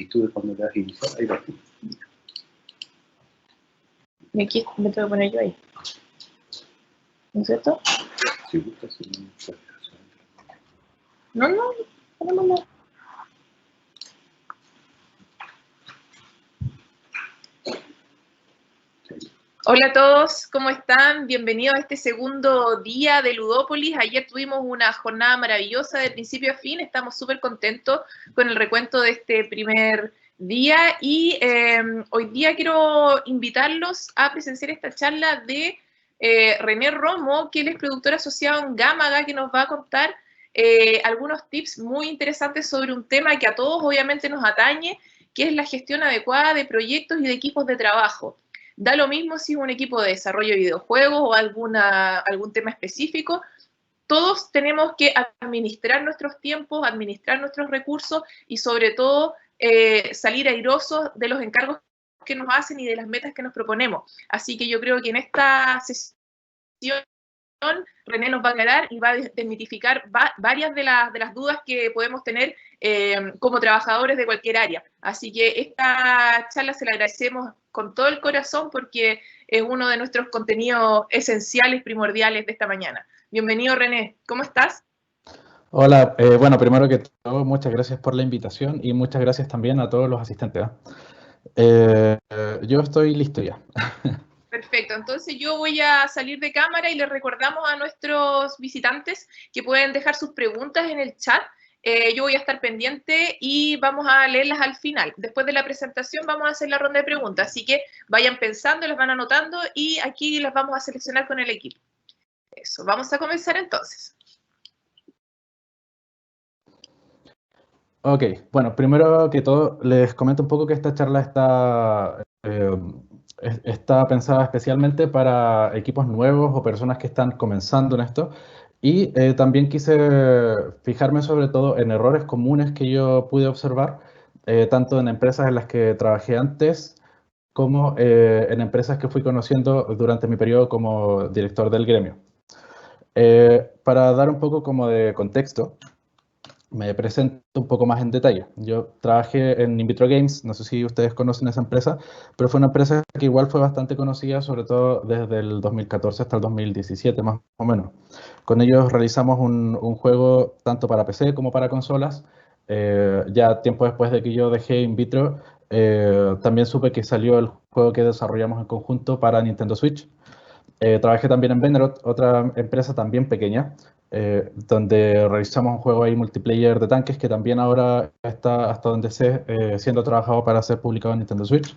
Y tú cuando le das iniciar, ahí va. Y aquí me tengo que poner yo ahí. ¿No es cierto? Si gustas, si no, pues, No, no. Hola a todos, ¿cómo están? Bienvenidos a este segundo día de Ludópolis. Ayer tuvimos una jornada maravillosa de principio a fin. Estamos súper contentos con el recuento de este primer día y hoy día quiero invitarlos a presenciar esta charla de René Romo, que él es productor asociado en Gámaga, que nos va a contar algunos tips muy interesantes sobre un tema que a todos obviamente nos atañe, que es la gestión adecuada de proyectos y de equipos de trabajo. Da lo mismo si es un equipo de desarrollo de videojuegos o algún tema específico. Todos tenemos que administrar nuestros tiempos, administrar nuestros recursos y sobre todo salir airosos de los encargos que nos hacen y de las metas que nos proponemos. Así que yo creo que en esta sesión René nos va a aclarar y va a desmitificar varias de las dudas que podemos tener como trabajadores de cualquier área. Así que esta charla se la agradecemos con todo el corazón porque es uno de nuestros contenidos esenciales, primordiales de esta mañana. Bienvenido, René. ¿Cómo estás? Hola, bueno, primero que todo, muchas gracias por la invitación y muchas gracias también a todos los asistentes. Yo estoy listo ya. Perfecto, entonces yo voy a salir de cámara y les recordamos a nuestros visitantes que pueden dejar sus preguntas en el chat. Yo voy a estar pendiente y vamos a leerlas al final. Después de la presentación vamos a hacer la ronda de preguntas, así que vayan pensando, las van anotando y aquí las vamos a seleccionar con el equipo. Eso, vamos a comenzar entonces. Ok, bueno, primero que todo les comento un poco que esta charla está pensada especialmente para equipos nuevos o personas que están comenzando en esto. Y también quise fijarme sobre todo en errores comunes que yo pude observar, tanto en empresas en las que trabajé antes, como en empresas que fui conociendo durante mi periodo como director del gremio. Para dar un poco como de contexto, me presento un poco más en detalle. Yo trabajé en Invitro Games, no sé si ustedes conocen esa empresa, pero fue una empresa que igual fue bastante conocida, sobre todo desde el 2014 hasta el 2017, más o menos. Con ellos realizamos un juego tanto para PC como para consolas. Ya tiempo después de que yo dejé Invitro, también supe que salió el juego que desarrollamos en conjunto para Nintendo Switch. Trabajé también en Venrot, otra empresa también pequeña, donde realizamos un juego ahí multiplayer de tanques que también ahora está, hasta donde sé, siendo trabajado para ser publicado en Nintendo Switch.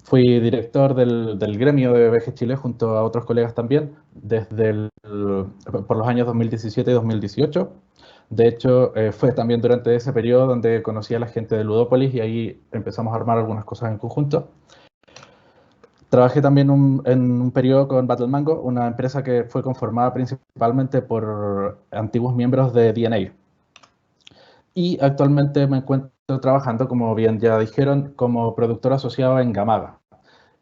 Fui director del gremio de VG Chile junto a otros colegas también, por los años 2017 y 2018. De hecho, fue también durante ese periodo donde conocí a la gente de Ludópolis y ahí empezamos a armar algunas cosas en conjunto. Trabajé también en un periodo con Battle Mango, una empresa que fue conformada principalmente por antiguos miembros de DNA. Y actualmente me encuentro trabajando, como bien ya dijeron, como productor asociado en Gámaga.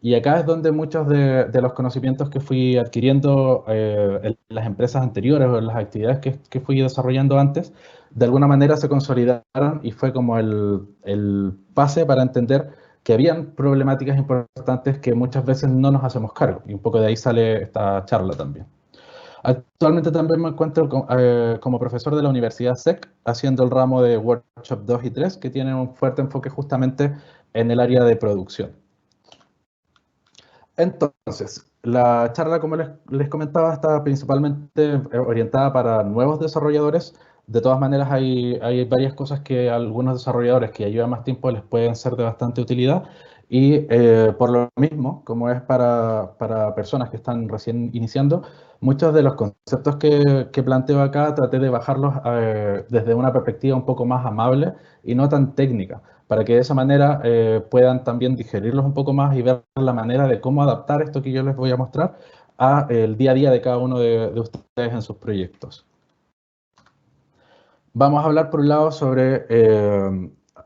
Y acá es donde muchos de los conocimientos que fui adquiriendo en las empresas anteriores o en las actividades que fui desarrollando antes, de alguna manera se consolidaron y fue como el pase para entender que habían problemáticas importantes que muchas veces no nos hacemos cargo. Y un poco de ahí sale esta charla también. Actualmente también me encuentro como profesor de la Universidad SEC, haciendo el ramo de Workshop 2 y 3, que tiene un fuerte enfoque justamente en el área de producción. Entonces, la charla, como les comentaba, está principalmente orientada para nuevos desarrolladores. De todas maneras, hay varias cosas que a algunos desarrolladores que ya llevan más tiempo les pueden ser de bastante utilidad. Y por lo mismo, como es para personas que están recién iniciando, muchos de los conceptos que planteo acá traté de bajarlos desde una perspectiva un poco más amable y no tan técnica, para que de esa manera puedan también digerirlos un poco más y ver la manera de cómo adaptar esto que yo les voy a mostrar a el día a día de cada uno de ustedes en sus proyectos. Vamos a hablar por un lado sobre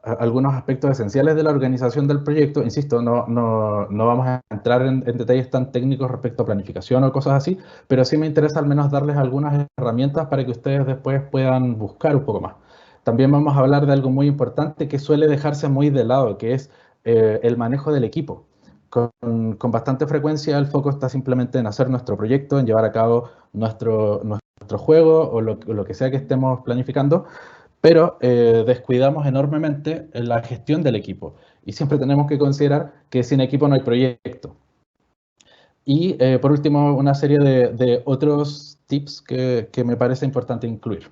algunos aspectos esenciales de la organización del proyecto. Insisto, no vamos a entrar en detalles tan técnicos respecto a planificación o cosas así, pero sí me interesa al menos darles algunas herramientas para que ustedes después puedan buscar un poco más. También vamos a hablar de algo muy importante que suele dejarse muy de lado, que es el manejo del equipo. Con bastante frecuencia el foco está simplemente en hacer nuestro proyecto, en llevar a cabo nuestro juego o lo que sea que estemos planificando, pero descuidamos enormemente la gestión del equipo. Y siempre tenemos que considerar que sin equipo no hay proyecto. Y por último, una serie de otros tips que me parece importante incluir.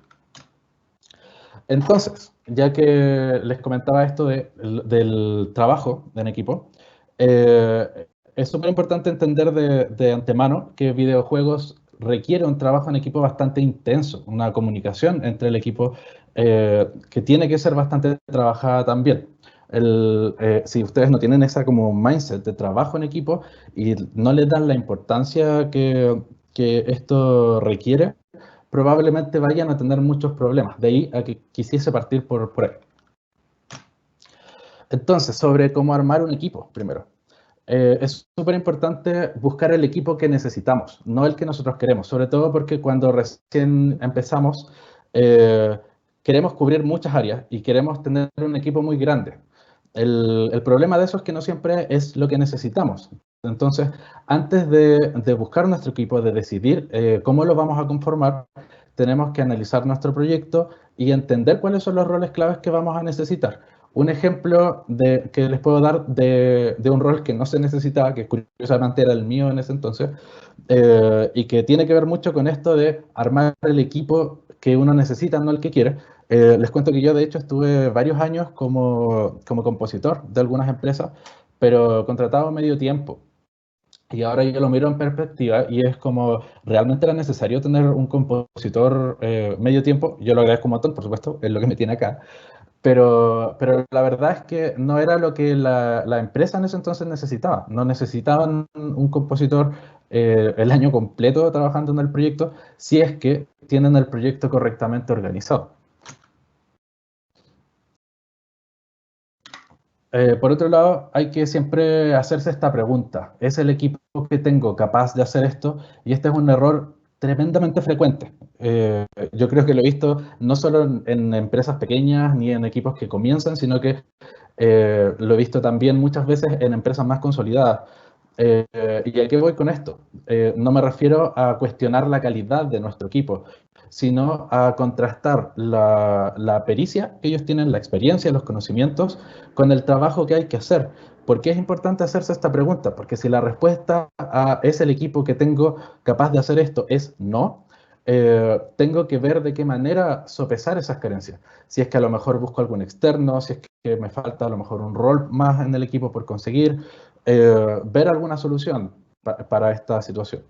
Entonces, ya que les comentaba esto del trabajo en equipo, es súper importante entender de antemano que videojuegos requiere un trabajo en equipo bastante intenso, una comunicación entre el equipo que tiene que ser bastante trabajada también. Si ustedes no tienen esa como mindset de trabajo en equipo y no les dan la importancia que esto requiere, probablemente vayan a tener muchos problemas. De ahí a que quisiese partir por ahí. Entonces, sobre cómo armar un equipo, primero. Es súper importante buscar el equipo que necesitamos, no el que nosotros queremos, sobre todo porque cuando recién empezamos, queremos cubrir muchas áreas y queremos tener un equipo muy grande. El problema de eso es que no siempre es lo que necesitamos. Entonces, antes de buscar nuestro equipo, de decidir cómo lo vamos a conformar, tenemos que analizar nuestro proyecto y entender cuáles son los roles claves que vamos a necesitar. Un ejemplo que les puedo dar de un rol que no se necesitaba, que curiosamente era el mío en ese entonces, y que tiene que ver mucho con esto de armar el equipo que uno necesita, no el que quiere. Les cuento que yo, de hecho, estuve varios años como compositor de algunas empresas, pero contratado a medio tiempo. Y ahora yo lo miro en perspectiva y es como, ¿realmente era necesario tener un compositor medio tiempo? Yo lo agradezco un montón, por supuesto, es lo que me tiene acá. Pero la verdad es que no era lo que la empresa en ese entonces necesitaba. No necesitaban un compositor el año completo trabajando en el proyecto si es que tienen el proyecto correctamente organizado. Por otro lado, hay que siempre hacerse esta pregunta. ¿Es el equipo que tengo capaz de hacer esto? Y este es un error tremendamente frecuente. Yo creo que lo he visto no solo en empresas pequeñas ni en equipos que comienzan, sino que lo he visto también muchas veces en empresas más consolidadas. ¿Y a qué voy con esto? No me refiero a cuestionar la calidad de nuestro equipo, sino a contrastar la pericia que ellos tienen, la experiencia, los conocimientos, con el trabajo que hay que hacer. ¿Por qué es importante hacerse esta pregunta? Porque si la respuesta a ¿es el equipo que tengo capaz de hacer esto? Es no. Tengo que ver de qué manera sopesar esas carencias. Si es que a lo mejor busco algún externo, si es que me falta a lo mejor un rol más en el equipo por conseguir, ver alguna solución para esta situación.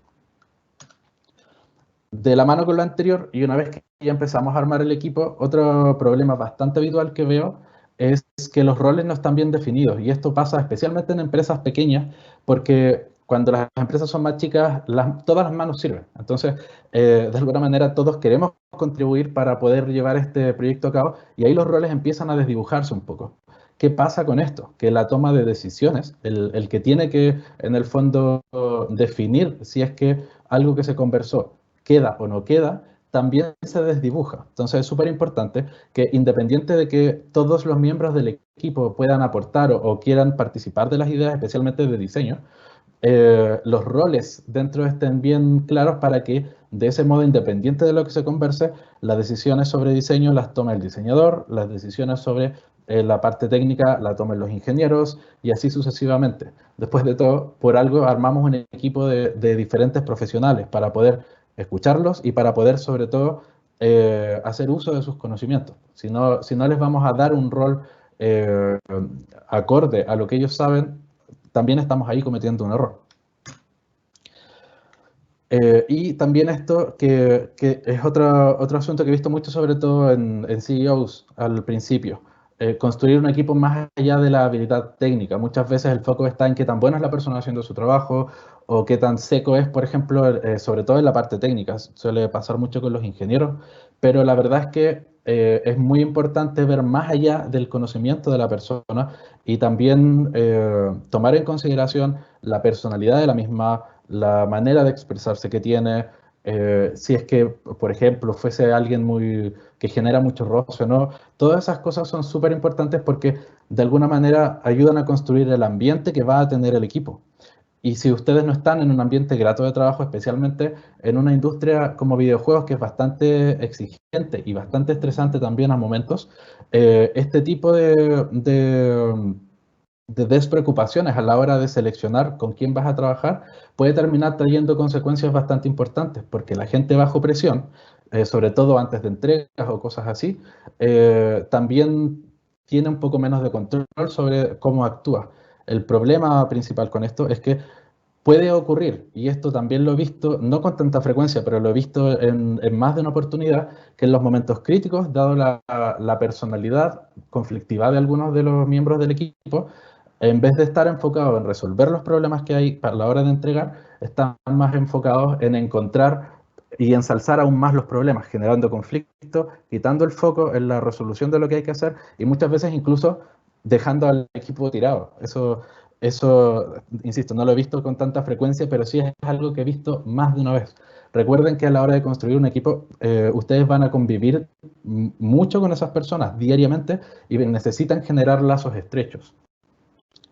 De la mano con lo anterior, y una vez que ya empezamos a armar el equipo, otro problema bastante habitual que veo es que los roles no están bien definidos. Y esto pasa especialmente en empresas pequeñas, porque cuando las empresas son más chicas, todas las manos sirven. Entonces, de alguna manera, todos queremos contribuir para poder llevar este proyecto a cabo, y ahí los roles empiezan a desdibujarse un poco. ¿Qué pasa con esto? Que la toma de decisiones, el que tiene que, en el fondo, definir si es que algo que se conversó queda o no queda, también se desdibuja. Entonces es súper importante que, independiente de que todos los miembros del equipo puedan aportar o quieran participar de las ideas, especialmente de diseño, los roles dentro estén bien claros para que, de ese modo, independiente de lo que se converse, las decisiones sobre diseño las tome el diseñador, las decisiones sobre la parte técnica la tomen los ingenieros y así sucesivamente. Después de todo, por algo armamos un equipo de diferentes profesionales para poder escucharlos y para poder, sobre todo, hacer uso de sus conocimientos. Si no les vamos a dar un rol acorde a lo que ellos saben, también estamos ahí cometiendo un error. Y también esto, que es otro asunto que he visto mucho, sobre todo en CEOs al principio, construir un equipo más allá de la habilidad técnica. Muchas veces el foco está en qué tan buena es la persona haciendo su trabajo o qué tan seco es, por ejemplo, sobre todo en la parte técnica. Suele pasar mucho con los ingenieros, pero la verdad es que es muy importante ver más allá del conocimiento de la persona y también tomar en consideración la personalidad de la misma, la manera de expresarse que tiene, si es que, por ejemplo, fuese alguien que genera mucho roce o no. Todas esas cosas son súper importantes porque de alguna manera ayudan a construir el ambiente que va a tener el equipo. Y si ustedes no están en un ambiente grato de trabajo, especialmente en una industria como videojuegos que es bastante exigente y bastante estresante también a momentos, este tipo de despreocupaciones a la hora de seleccionar con quién vas a trabajar puede terminar trayendo consecuencias bastante importantes, porque la gente bajo presión, sobre todo antes de entregas o cosas así, también tiene un poco menos de control sobre cómo actúa. El problema principal con esto es que puede ocurrir, y esto también lo he visto, no con tanta frecuencia, pero lo he visto en más de una oportunidad, que en los momentos críticos, dado la personalidad conflictiva de algunos de los miembros del equipo, en vez de estar enfocados en resolver los problemas que hay a la hora de entregar, están más enfocados en encontrar y ensalzar aún más los problemas, generando conflicto, quitando el foco en la resolución de lo que hay que hacer y muchas veces incluso dejando al equipo tirado. Eso, insisto, no lo he visto con tanta frecuencia, pero sí es algo que he visto más de una vez. Recuerden que a la hora de construir un equipo, ustedes van a convivir mucho con esas personas diariamente y necesitan generar lazos estrechos.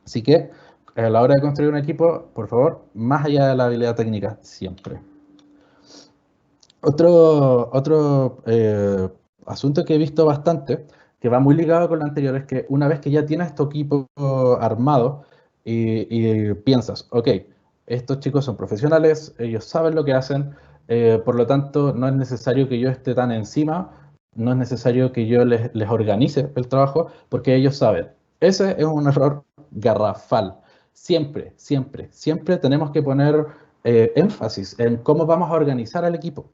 Así que a la hora de construir un equipo, por favor, más allá de la habilidad técnica, siempre. Otro asunto que he visto bastante, que va muy ligado con lo anterior, es que una vez que ya tienes tu equipo armado y piensas, ok, estos chicos son profesionales, ellos saben lo que hacen, por lo tanto no es necesario que yo esté tan encima, no es necesario que yo les organice el trabajo, porque ellos saben. Ese es un error garrafal. Siempre, siempre, siempre tenemos que poner énfasis en cómo vamos a organizar al equipo.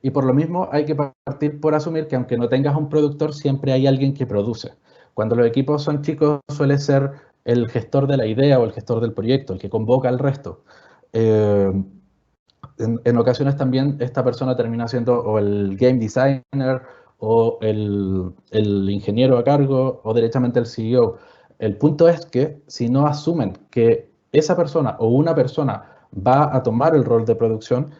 Y por lo mismo hay que partir por asumir que aunque no tengas un productor, siempre hay alguien que produce. Cuando los equipos son chicos, suele ser el gestor de la idea o el gestor del proyecto, el que convoca al resto. En ocasiones también esta persona termina siendo o el game designer o el ingeniero a cargo o directamente el CEO. El punto es que si no asumen que esa persona o una persona va a tomar el rol de producción,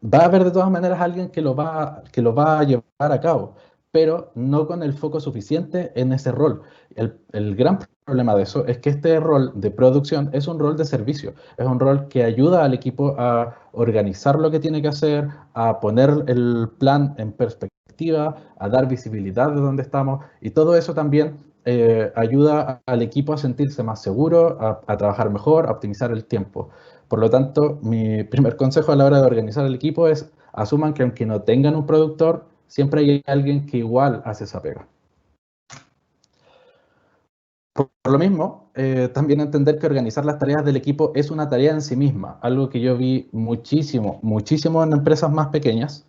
va a haber de todas maneras alguien que lo va a llevar a cabo, pero no con el foco suficiente en ese rol. El gran problema de eso es que este rol de producción es un rol de servicio, es un rol que ayuda al equipo a organizar lo que tiene que hacer, a poner el plan en perspectiva, a dar visibilidad de dónde estamos, y todo eso también ayuda al equipo a sentirse más seguro, a trabajar mejor, a optimizar el tiempo. Por lo tanto, mi primer consejo a la hora de organizar el equipo es asuman que aunque no tengan un productor, siempre hay alguien que igual hace esa pega. Por lo mismo, también entender que organizar las tareas del equipo es una tarea en sí misma, algo que yo vi muchísimo, muchísimo en empresas más pequeñas.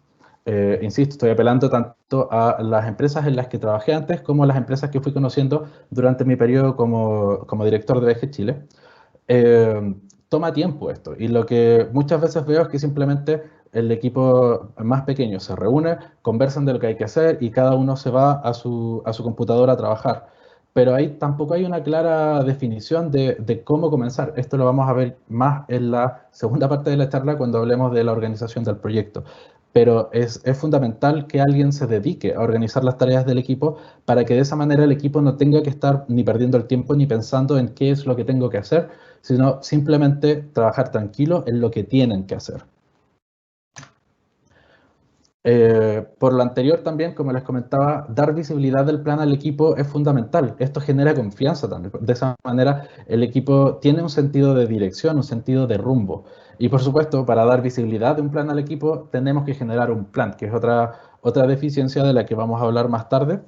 Insisto, estoy apelando tanto a las empresas en las que trabajé antes como a las empresas que fui conociendo durante mi periodo como director de VG Chile. Toma tiempo esto, y lo que muchas veces veo es que simplemente el equipo más pequeño se reúne, conversan de lo que hay que hacer y cada uno se va a su computadora a trabajar. Pero ahí tampoco hay una clara definición de cómo comenzar. Esto lo vamos a ver más en la segunda parte de la charla cuando hablemos de la organización del proyecto. Pero es fundamental que alguien se dedique a organizar las tareas del equipo para que de esa manera el equipo no tenga que estar ni perdiendo el tiempo ni pensando en qué es lo que tengo que hacer, sino simplemente trabajar tranquilo en lo que tienen que hacer. Por lo anterior también, como les comentaba, dar visibilidad del plan al equipo es fundamental. Esto genera confianza también. De esa manera el equipo tiene un sentido de dirección, un sentido de rumbo. Y por supuesto, para dar visibilidad de un plan al equipo, tenemos que generar un plan, que es otra deficiencia de la que vamos a hablar más tarde,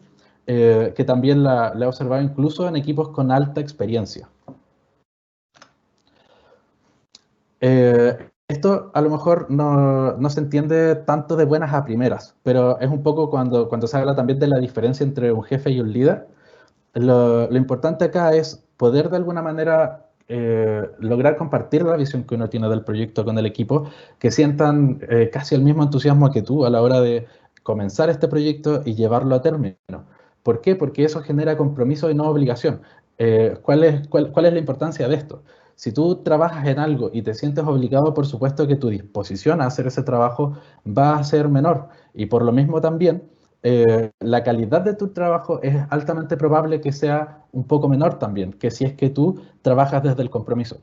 que también la he observado incluso en equipos con alta experiencia. Esto a lo mejor no se entiende tanto de buenas a primeras, pero es un poco cuando se habla también de la diferencia entre un jefe y un líder. Lo importante acá es poder de alguna manera lograr compartir la visión que uno tiene del proyecto con el equipo, que sientan casi el mismo entusiasmo que tú a la hora de comenzar este proyecto y llevarlo a término. ¿Por qué? Porque eso genera compromiso y no obligación. ¿Cuál es la importancia de esto? Si tú trabajas en algo y te sientes obligado, por supuesto que tu disposición a hacer ese trabajo va a ser menor. Y por lo mismo también, la calidad de tu trabajo es altamente probable que sea un poco menor también, que si es que tú trabajas desde el compromiso.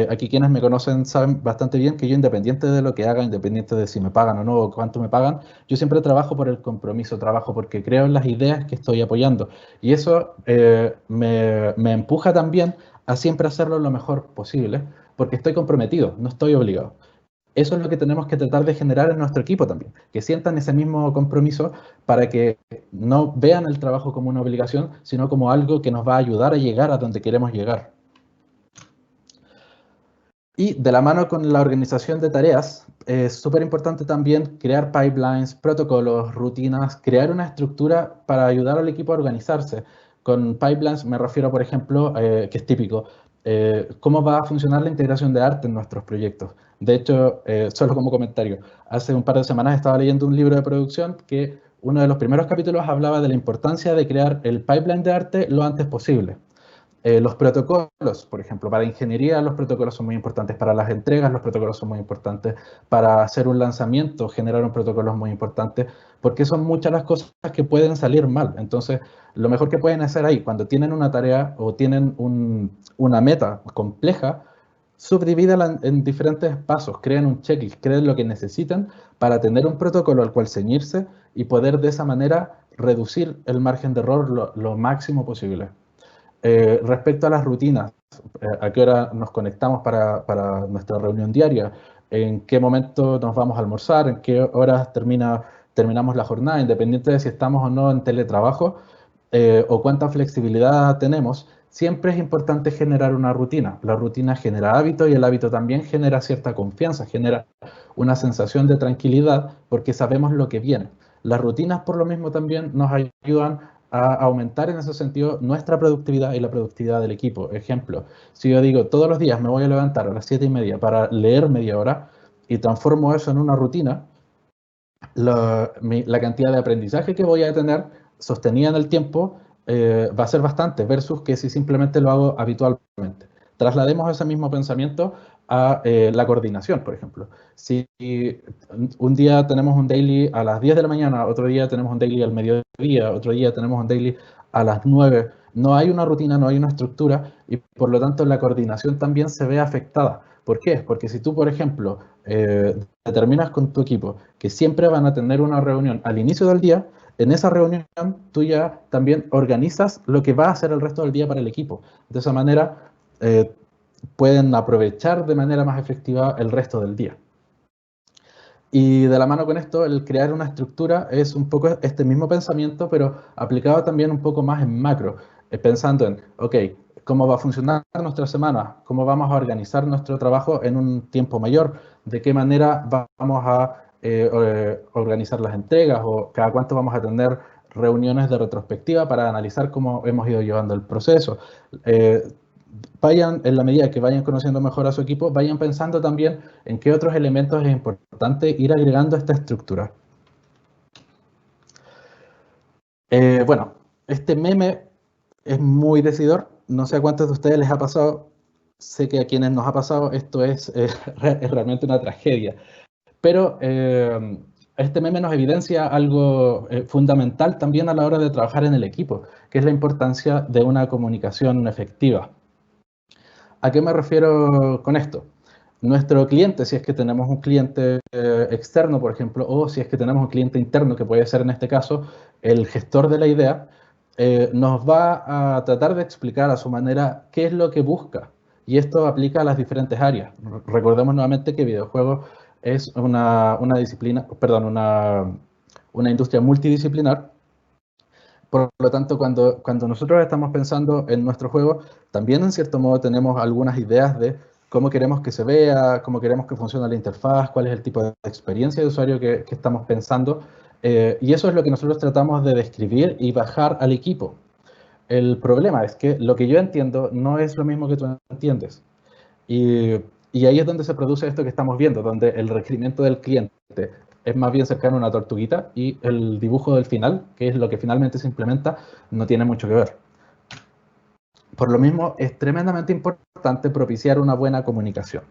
Aquí quienes me conocen saben bastante bien que yo, independiente de lo que haga, independiente de si me pagan o no, o cuánto me pagan, yo siempre trabajo por el compromiso, trabajo porque creo en las ideas que estoy apoyando. Y eso me empuja también a siempre hacerlo lo mejor posible, porque estoy comprometido, no estoy obligado. Eso es lo que tenemos que tratar de generar en nuestro equipo también, que sientan ese mismo compromiso para que no vean el trabajo como una obligación, sino como algo que nos va a ayudar a llegar a donde queremos llegar. Y de la mano con la organización de tareas, es súper importante también crear pipelines, protocolos, rutinas, crear una estructura para ayudar al equipo a organizarse. Con pipelines me refiero, por ejemplo, que es típico, cómo va a funcionar la integración de arte en nuestros proyectos. De hecho, solo como comentario, hace un par de semanas estaba leyendo un libro de producción que uno de los primeros capítulos hablaba de la importancia de crear el pipeline de arte lo antes posible. Los protocolos, por ejemplo, para ingeniería los protocolos son muy importantes, para las entregas los protocolos son muy importantes, para hacer un lanzamiento generar un protocolo es muy importante, porque son muchas las cosas que pueden salir mal. Entonces, lo mejor que pueden hacer ahí, cuando tienen una tarea o tienen una meta compleja, subdivídala en diferentes pasos, creen un checklist, creen lo que necesitan para tener un protocolo al cual ceñirse y poder de esa manera reducir el margen de error lo máximo posible. Respecto a las rutinas, a qué hora nos conectamos para nuestra reunión diaria, en qué momento nos vamos a almorzar, en qué horas terminamos la jornada, independiente de si estamos o no en teletrabajo o cuánta flexibilidad tenemos, siempre es importante generar una rutina. La rutina genera hábito y el hábito también genera cierta confianza, genera una sensación de tranquilidad porque sabemos lo que viene. Las rutinas por lo mismo también nos ayudan a aumentar en ese sentido nuestra productividad y la productividad del equipo. Ejemplo, si yo digo todos los días me voy a levantar a las 7:30 para leer media hora y transformo eso en una rutina, la cantidad de aprendizaje que voy a tener sostenida en el tiempo va a ser bastante versus que si simplemente lo hago habitualmente. Traslademos ese mismo pensamiento a la coordinación, por ejemplo. Si un día tenemos un daily a las 10 de la mañana, otro día tenemos un daily al mediodía, otro día tenemos un daily a las 9, no hay una rutina, no hay una estructura y por lo tanto la coordinación también se ve afectada. ¿Por qué? Porque si tú, por ejemplo, determinas con tu equipo que siempre van a tener una reunión al inicio del día, en esa reunión tú ya también organizas lo que va a hacer el resto del día para el equipo. De esa manera pueden aprovechar de manera más efectiva el resto del día. Y de la mano con esto, el crear una estructura es un poco este mismo pensamiento, pero aplicado también un poco más en macro, pensando en, ok, ¿cómo va a funcionar nuestra semana? ¿Cómo vamos a organizar nuestro trabajo en un tiempo mayor? ¿De qué manera vamos a organizar las entregas? ¿O cada cuánto vamos a tener reuniones de retrospectiva para analizar cómo hemos ido llevando el proceso? Vayan, en la medida que vayan conociendo mejor a su equipo, vayan pensando también en qué otros elementos es importante ir agregando a esta estructura. Bueno, este meme es muy decidor. No sé a cuántos de ustedes les ha pasado. Sé que a quienes nos ha pasado esto es realmente una tragedia. Pero este meme nos evidencia algo fundamental también a la hora de trabajar en el equipo, que es la importancia de una comunicación efectiva. ¿A qué me refiero con esto? Nuestro cliente, si es que tenemos un cliente externo, por ejemplo, o si es que tenemos un cliente interno, que puede ser en este caso el gestor de la idea, nos va a tratar de explicar a su manera qué es lo que busca. Y esto aplica a las diferentes áreas. Recordemos nuevamente que videojuegos es una disciplina, perdón, una industria multidisciplinar. Por lo tanto, cuando nosotros estamos pensando en nuestro juego, también en cierto modo tenemos algunas ideas de cómo queremos que se vea, cómo queremos que funcione la interfaz, cuál es el tipo de experiencia de usuario que estamos pensando. Y eso es lo que nosotros tratamos de describir y bajar al equipo. El problema es que lo que yo entiendo no es lo mismo que tú entiendes. Y ahí es donde se produce esto que estamos viendo, donde el requerimiento del cliente es más bien cercano a una tortuguita y el dibujo del final, que es lo que finalmente se implementa, no tiene mucho que ver. Por lo mismo, es tremendamente importante propiciar una buena comunicación.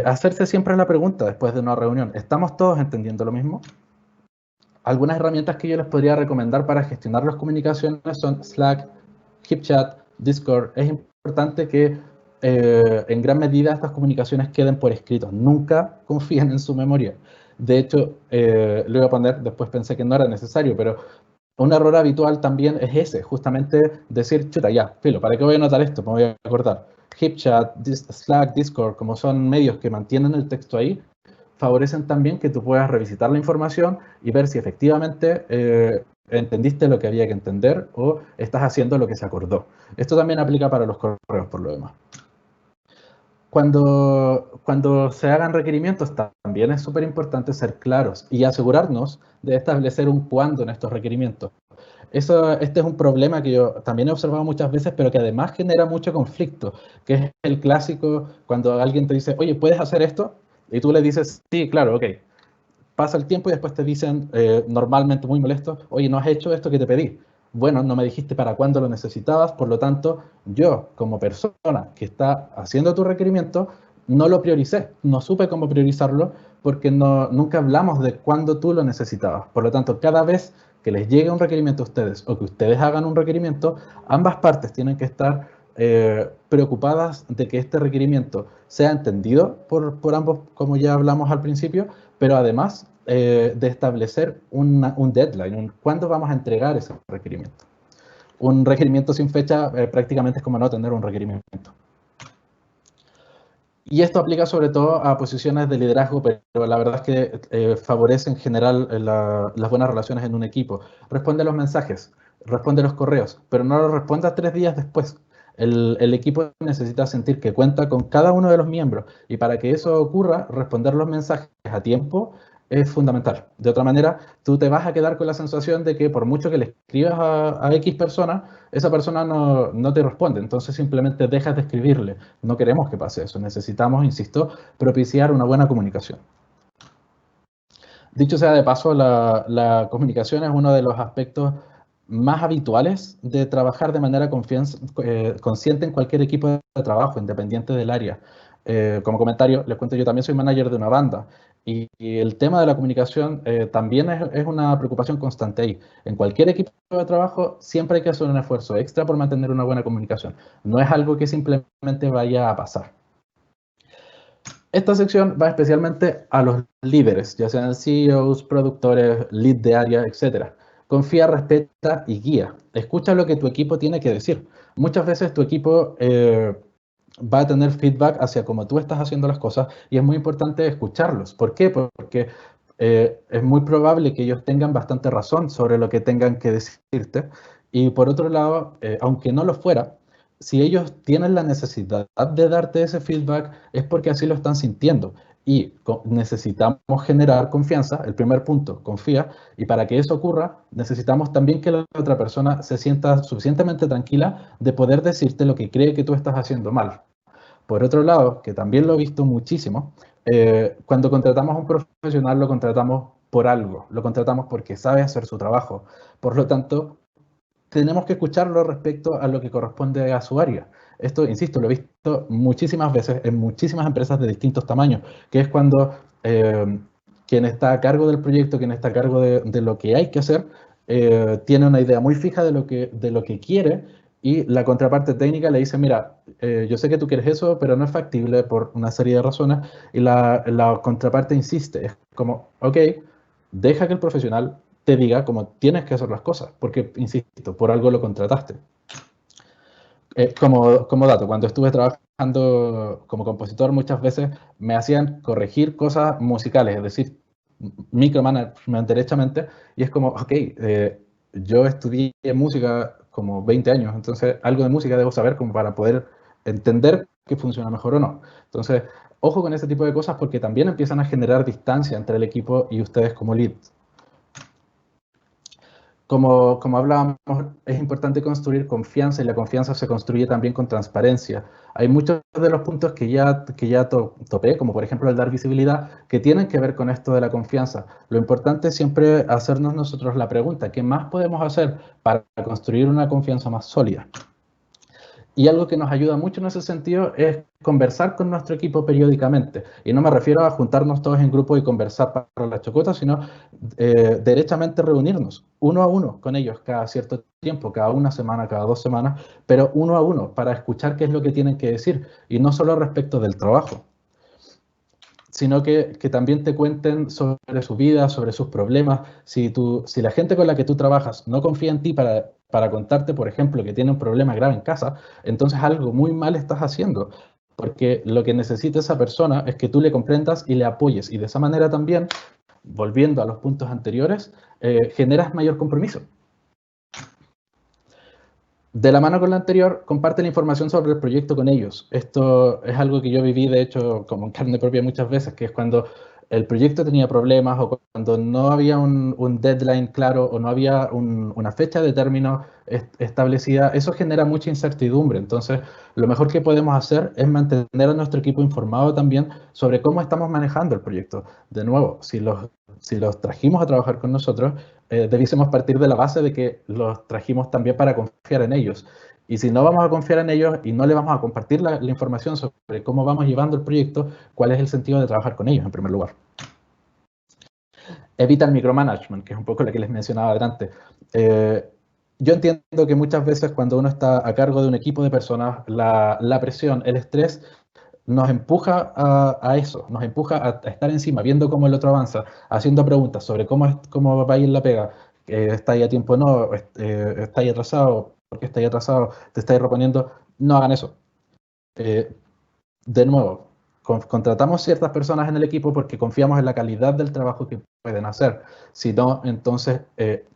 Hacerse siempre la pregunta después de una reunión, ¿estamos todos entendiendo lo mismo? Algunas herramientas que yo les podría recomendar para gestionar las comunicaciones son Slack, HipChat, Discord. Es importante que en gran medida estas comunicaciones queden por escrito. Nunca confíen en su memoria. De hecho, lo iba a poner, después pensé que no era necesario, pero un error habitual también es ese, justamente decir, chuta, ya, filo, ¿para qué voy a anotar esto? Me voy a acordar. HipChat, Slack, Discord, como son medios que mantienen el texto ahí, favorecen también que tú puedas revisitar la información y ver si efectivamente entendiste lo que había que entender o estás haciendo lo que se acordó. Esto también aplica para los correos, por lo demás. Cuando se hagan requerimientos, también es súper importante ser claros y asegurarnos de establecer un cuándo en estos requerimientos. Este es un problema que yo también he observado muchas veces, pero que además genera mucho conflicto, que es el clásico cuando alguien te dice, oye, ¿puedes hacer esto? Y tú le dices, sí, claro, ok. Pasa el tiempo y después te dicen, normalmente muy molesto, oye, ¿no has hecho esto que te pedí? Bueno, no me dijiste para cuándo lo necesitabas, por lo tanto, yo, como persona que está haciendo tu requerimiento, no lo prioricé, no supe cómo priorizarlo, porque nunca hablamos de cuándo tú lo necesitabas. Por lo tanto, cada vez que les llegue un requerimiento a ustedes o que ustedes hagan un requerimiento, ambas partes tienen que estar preocupadas de que este requerimiento sea entendido por ambos, como ya hablamos al principio, pero además de establecer un deadline, cuándo vamos a entregar ese requerimiento. Un requerimiento sin fecha prácticamente es como no tener un requerimiento. Y esto aplica sobre todo a posiciones de liderazgo, pero la verdad es que favorece en general las buenas relaciones en un equipo. Responde los mensajes, responde los correos, pero no los responda 3 días después. El equipo necesita sentir que cuenta con cada uno de los miembros y para que eso ocurra, responder los mensajes a tiempo es fundamental. De otra manera, tú te vas a quedar con la sensación de que por mucho que le escribas a X persona, esa persona no te responde. Entonces simplemente dejas de escribirle. No queremos que pase eso. Necesitamos, insisto, propiciar una buena comunicación. Dicho sea de paso, la comunicación es uno de los aspectos más habituales de trabajar de manera consciente en cualquier equipo de trabajo, independiente del área. Como comentario, les cuento, yo también soy manager de una banda y el tema de la comunicación también es una preocupación constante ahí. En cualquier equipo de trabajo siempre hay que hacer un esfuerzo extra por mantener una buena comunicación. No es algo que simplemente vaya a pasar. Esta sección va especialmente a los líderes, ya sean CEOs, productores, lead de área, etc. Confía, respeta y guía. Escucha lo que tu equipo tiene que decir. Muchas veces tu equipo va a tener feedback hacia cómo tú estás haciendo las cosas y es muy importante escucharlos. ¿Por qué? Porque es muy probable que ellos tengan bastante razón sobre lo que tengan que decirte. Y por otro lado, aunque no lo fuera, si ellos tienen la necesidad de darte ese feedback es porque así lo están sintiendo y necesitamos generar confianza, el primer punto, confía, y para que eso ocurra necesitamos también que la otra persona se sienta suficientemente tranquila de poder decirte lo que cree que tú estás haciendo mal. Por otro lado, que también lo he visto muchísimo, cuando contratamos a un profesional lo contratamos por algo, lo contratamos porque sabe hacer su trabajo, por lo tanto tenemos que escucharlo respecto a lo que corresponde a su área. Esto, insisto, lo he visto muchísimas veces en muchísimas empresas de distintos tamaños, que es cuando quien está a cargo del proyecto, quien está a cargo de lo que hay que hacer, tiene una idea muy fija de lo que quiere y la contraparte técnica le dice, mira, yo sé que tú quieres eso, pero no es factible por una serie de razones, y la contraparte insiste, es como, ok, deja que el profesional te diga cómo tienes que hacer las cosas, porque, insisto, por algo lo contrataste. Como dato, cuando estuve trabajando como compositor, muchas veces me hacían corregir cosas musicales, es decir, micromanagement derechamente, y es como, ok, yo estudié música como 20 años, entonces algo de música debo saber como para poder entender que funciona mejor o no. Entonces, ojo con ese tipo de cosas porque también empiezan a generar distancia entre el equipo y ustedes como leads. como hablábamos, es importante construir confianza y la confianza se construye también con transparencia. Hay muchos de los puntos que ya topé, como por ejemplo el dar visibilidad, que tienen que ver con esto de la confianza. Lo importante es siempre hacernos nosotros la pregunta, ¿qué más podemos hacer para construir una confianza más sólida? Y algo que nos ayuda mucho en ese sentido es conversar con nuestro equipo periódicamente. Y no me refiero a juntarnos todos en grupo y conversar para la chocota, sino derechamente reunirnos uno a uno con ellos cada cierto tiempo, cada una semana, cada 2 semanas, pero uno a uno para escuchar qué es lo que tienen que decir. Y no solo respecto del trabajo, sino que también te cuenten sobre su vida, sobre sus problemas. Si la gente con la que tú trabajas no confía en ti para contarte, por ejemplo, que tiene un problema grave en casa, entonces algo muy mal estás haciendo, porque lo que necesita esa persona es que tú le comprendas y le apoyes, y de esa manera también, volviendo a los puntos anteriores, generas mayor compromiso. De la mano con la anterior, comparte la información sobre el proyecto con ellos. Esto es algo que yo viví, de hecho, como en carne propia muchas veces, que es cuando el proyecto tenía problemas o cuando no había un deadline claro o no había una fecha de término establecida. Eso genera mucha incertidumbre. Entonces, lo mejor que podemos hacer es mantener a nuestro equipo informado también sobre cómo estamos manejando el proyecto. De nuevo, si los trajimos a trabajar con nosotros, debiésemos partir de la base de que los trajimos también para confiar en ellos. Y si no vamos a confiar en ellos y no le vamos a compartir la información sobre cómo vamos llevando el proyecto, ¿cuál es el sentido de trabajar con ellos en primer lugar? Evita el micromanagement, que es un poco lo que les mencionaba adelante. Yo entiendo que muchas veces cuando uno está a cargo de un equipo de personas, la presión, el estrés, nos empuja a eso, nos empuja a estar encima, viendo cómo el otro avanza, haciendo preguntas sobre cómo va a ir la pega, está ahí a tiempo o no, está ahí atrasado, ¿por qué está ahí atrasado? ¿Te está ahí reponiendo? No hagan eso. De nuevo, contratamos ciertas personas en el equipo porque confiamos en la calidad del trabajo que pueden hacer. Si no, entonces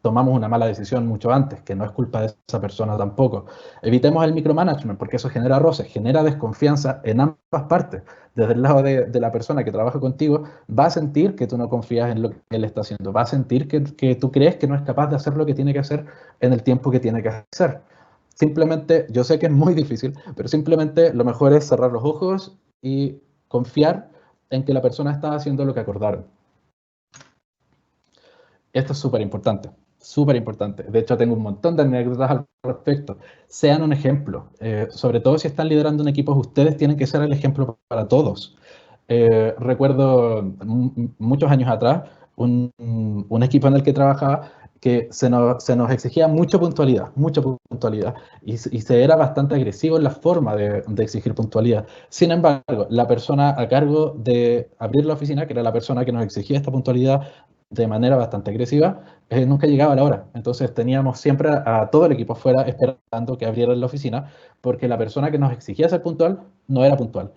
tomamos una mala decisión mucho antes, que no es culpa de esa persona tampoco. Evitemos el micromanagement porque eso genera roces, genera desconfianza en ambas partes. Desde el lado de la persona que trabaja contigo, va a sentir que tú no confías en lo que él está haciendo, va a sentir que tú crees que no es capaz de hacer lo que tiene que hacer en el tiempo que tiene que hacer. Simplemente, yo sé que es muy difícil, pero simplemente lo mejor es cerrar los ojos y confiar en que la persona está haciendo lo que acordaron. Esto es súper importante, súper importante. De hecho, tengo un montón de anécdotas al respecto. Sean un ejemplo. Sobre todo si están liderando un equipo, ustedes tienen que ser el ejemplo para todos. Recuerdo muchos años atrás, un equipo en el que trabajaba que se nos exigía mucha puntualidad, y se era bastante agresivo en la forma de exigir puntualidad. Sin embargo, la persona a cargo de abrir la oficina, que era la persona que nos exigía esta puntualidad de manera bastante agresiva, nunca llegaba a la hora. Entonces teníamos siempre a todo el equipo afuera esperando que abrieran la oficina, porque la persona que nos exigía ser puntual no era puntual.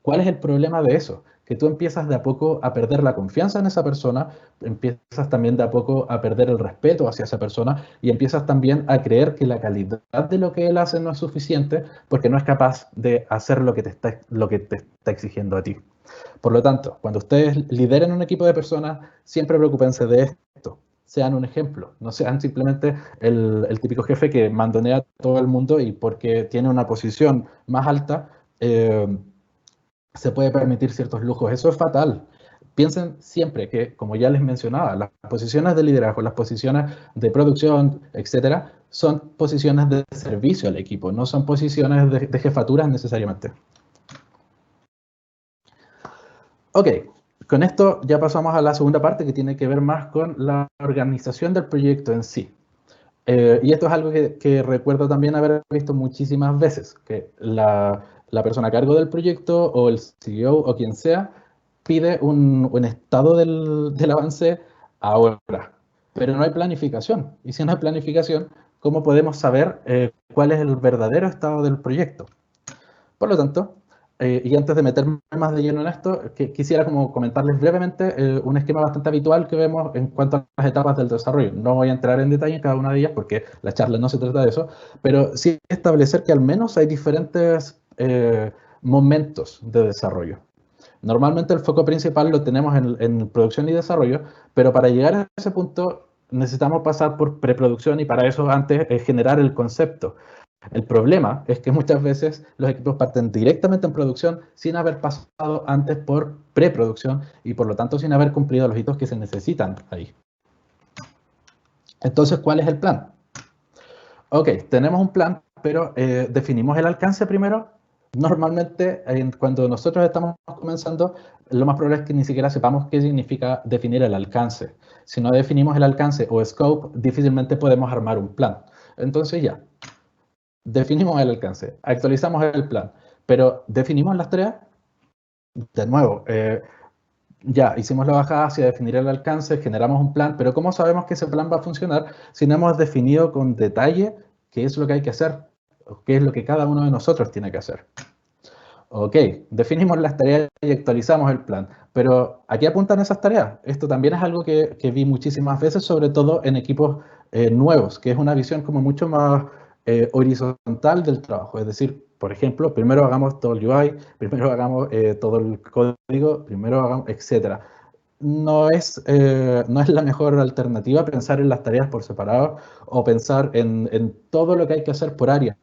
¿Cuál es el problema de eso? Que tú empiezas de a poco a perder la confianza en esa persona, empiezas también de a poco a perder el respeto hacia esa persona y empiezas también a creer que la calidad de lo que él hace no es suficiente porque no es capaz de hacer lo que te está exigiendo a ti. Por lo tanto, cuando ustedes lideren un equipo de personas, siempre preocúpense de esto. Sean un ejemplo, no sean simplemente el típico jefe que mandonea a todo el mundo y porque tiene una posición más alta, se puede permitir ciertos lujos. Eso es fatal. Piensen siempre que, como ya les mencionaba, las posiciones de liderazgo, las posiciones de producción, etcétera, son posiciones de servicio al equipo, no son posiciones de jefaturas necesariamente. Ok, con esto ya pasamos a la segunda parte que tiene que ver más con la organización del proyecto en sí. Y esto es algo que recuerdo también haber visto muchísimas veces, que la persona a cargo del proyecto o el CEO o quien sea pide un estado del avance ahora, pero no hay planificación. Y si no hay planificación, ¿cómo podemos saber cuál es el verdadero estado del proyecto? Por lo tanto, y antes de meterme más de lleno en esto, quisiera como comentarles brevemente un esquema bastante habitual que vemos en cuanto a las etapas del desarrollo. No voy a entrar en detalle en cada una de ellas porque la charla no se trata de eso, pero sí establecer que al menos hay diferentes momentos de desarrollo. Normalmente el foco principal lo tenemos en producción y desarrollo, pero para llegar a ese punto necesitamos pasar por preproducción y para eso antes generar el concepto. El problema es que muchas veces los equipos parten directamente en producción sin haber pasado antes por preproducción y por lo tanto sin haber cumplido los hitos que se necesitan ahí. Entonces, ¿cuál es el plan? Ok, tenemos un plan, pero ¿definimos el alcance primero? Normalmente, cuando nosotros estamos comenzando, lo más probable es que ni siquiera sepamos qué significa definir el alcance. Si no definimos el alcance o scope, difícilmente podemos armar un plan. Entonces ya, definimos el alcance, actualizamos el plan, pero ¿definimos las tareas? De nuevo, ya hicimos la bajada hacia definir el alcance, generamos un plan, pero ¿cómo sabemos que ese plan va a funcionar si no hemos definido con detalle qué es lo que hay que hacer? O qué es lo que cada uno de nosotros tiene que hacer. Ok, definimos las tareas y actualizamos el plan, pero ¿a qué apuntan esas tareas? Esto también es algo que vi muchísimas veces, sobre todo en equipos nuevos, que es una visión como mucho más horizontal del trabajo. Es decir, por ejemplo, primero hagamos todo el UI, primero hagamos todo el código, primero hagamos, etc. No es la mejor alternativa pensar en las tareas por separado o pensar en todo lo que hay que hacer por área.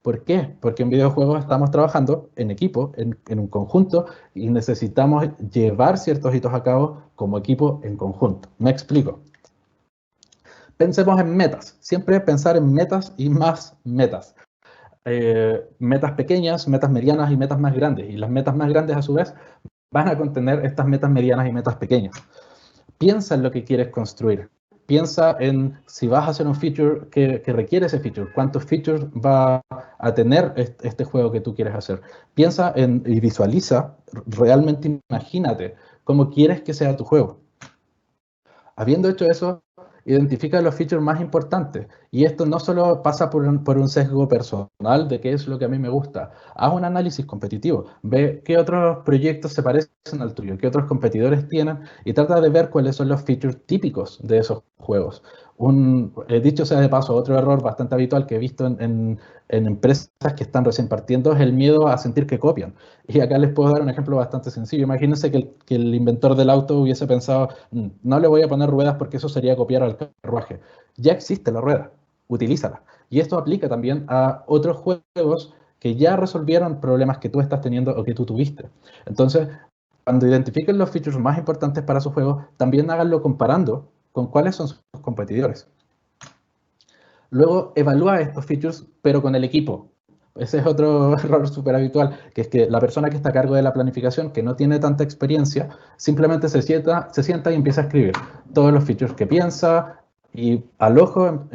¿Por qué? Porque en videojuegos estamos trabajando en equipo, en un conjunto, y necesitamos llevar ciertos hitos a cabo como equipo en conjunto. Me explico. Pensemos en metas. Siempre pensar en metas y más metas. Metas pequeñas, metas medianas y metas más grandes. Y las metas más grandes, a su vez, van a contener estas metas medianas y metas pequeñas. Piensa en lo que quieres construir. Piensa en si vas a hacer un feature que requiere ese feature, cuántos features va a tener este juego que tú quieres hacer. Piensa y visualiza, realmente imagínate cómo quieres que sea tu juego. Habiendo hecho eso, identifica los features más importantes. Y esto no solo pasa por un sesgo personal de qué es lo que a mí me gusta. Haz un análisis competitivo. Ve qué otros proyectos se parecen al tuyo, qué otros competidores tienen y trata de ver cuáles son los features típicos de esos juegos. Dicho sea de paso, otro error bastante habitual que he visto en empresas que están recién partiendo es el miedo a sentir que copian. Y acá les puedo dar un ejemplo bastante sencillo. Imagínense que el inventor del auto hubiese pensado, no le voy a poner ruedas porque eso sería copiar al carruaje. Ya existe la rueda, utilízala. Y esto aplica también a otros juegos que ya resolvieron problemas que tú estás teniendo o que tú tuviste. Entonces, cuando identifiquen los features más importantes para su juego, también háganlo comparando con cuáles son sus competidores. Luego, evalúa estos features, pero con el equipo. Ese es otro error súper habitual, que es que la persona que está a cargo de la planificación, que no tiene tanta experiencia, simplemente se sienta y empieza a escribir todos los features que piensa y al ojo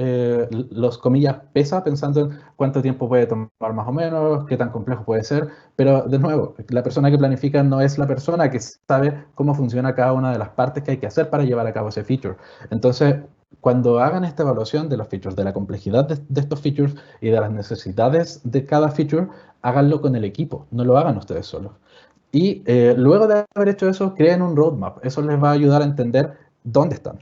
los comillas pesa pensando en cuánto tiempo puede tomar más o menos, qué tan complejo puede ser, pero de nuevo, la persona que planifica no es la persona que sabe cómo funciona cada una de las partes que hay que hacer para llevar a cabo ese feature. Entonces, cuando hagan esta evaluación de los features, de la complejidad de estos features y de las necesidades de cada feature, háganlo con el equipo, no lo hagan ustedes solos. Y luego de haber hecho eso, creen un roadmap. Eso les va a ayudar a entender dónde están.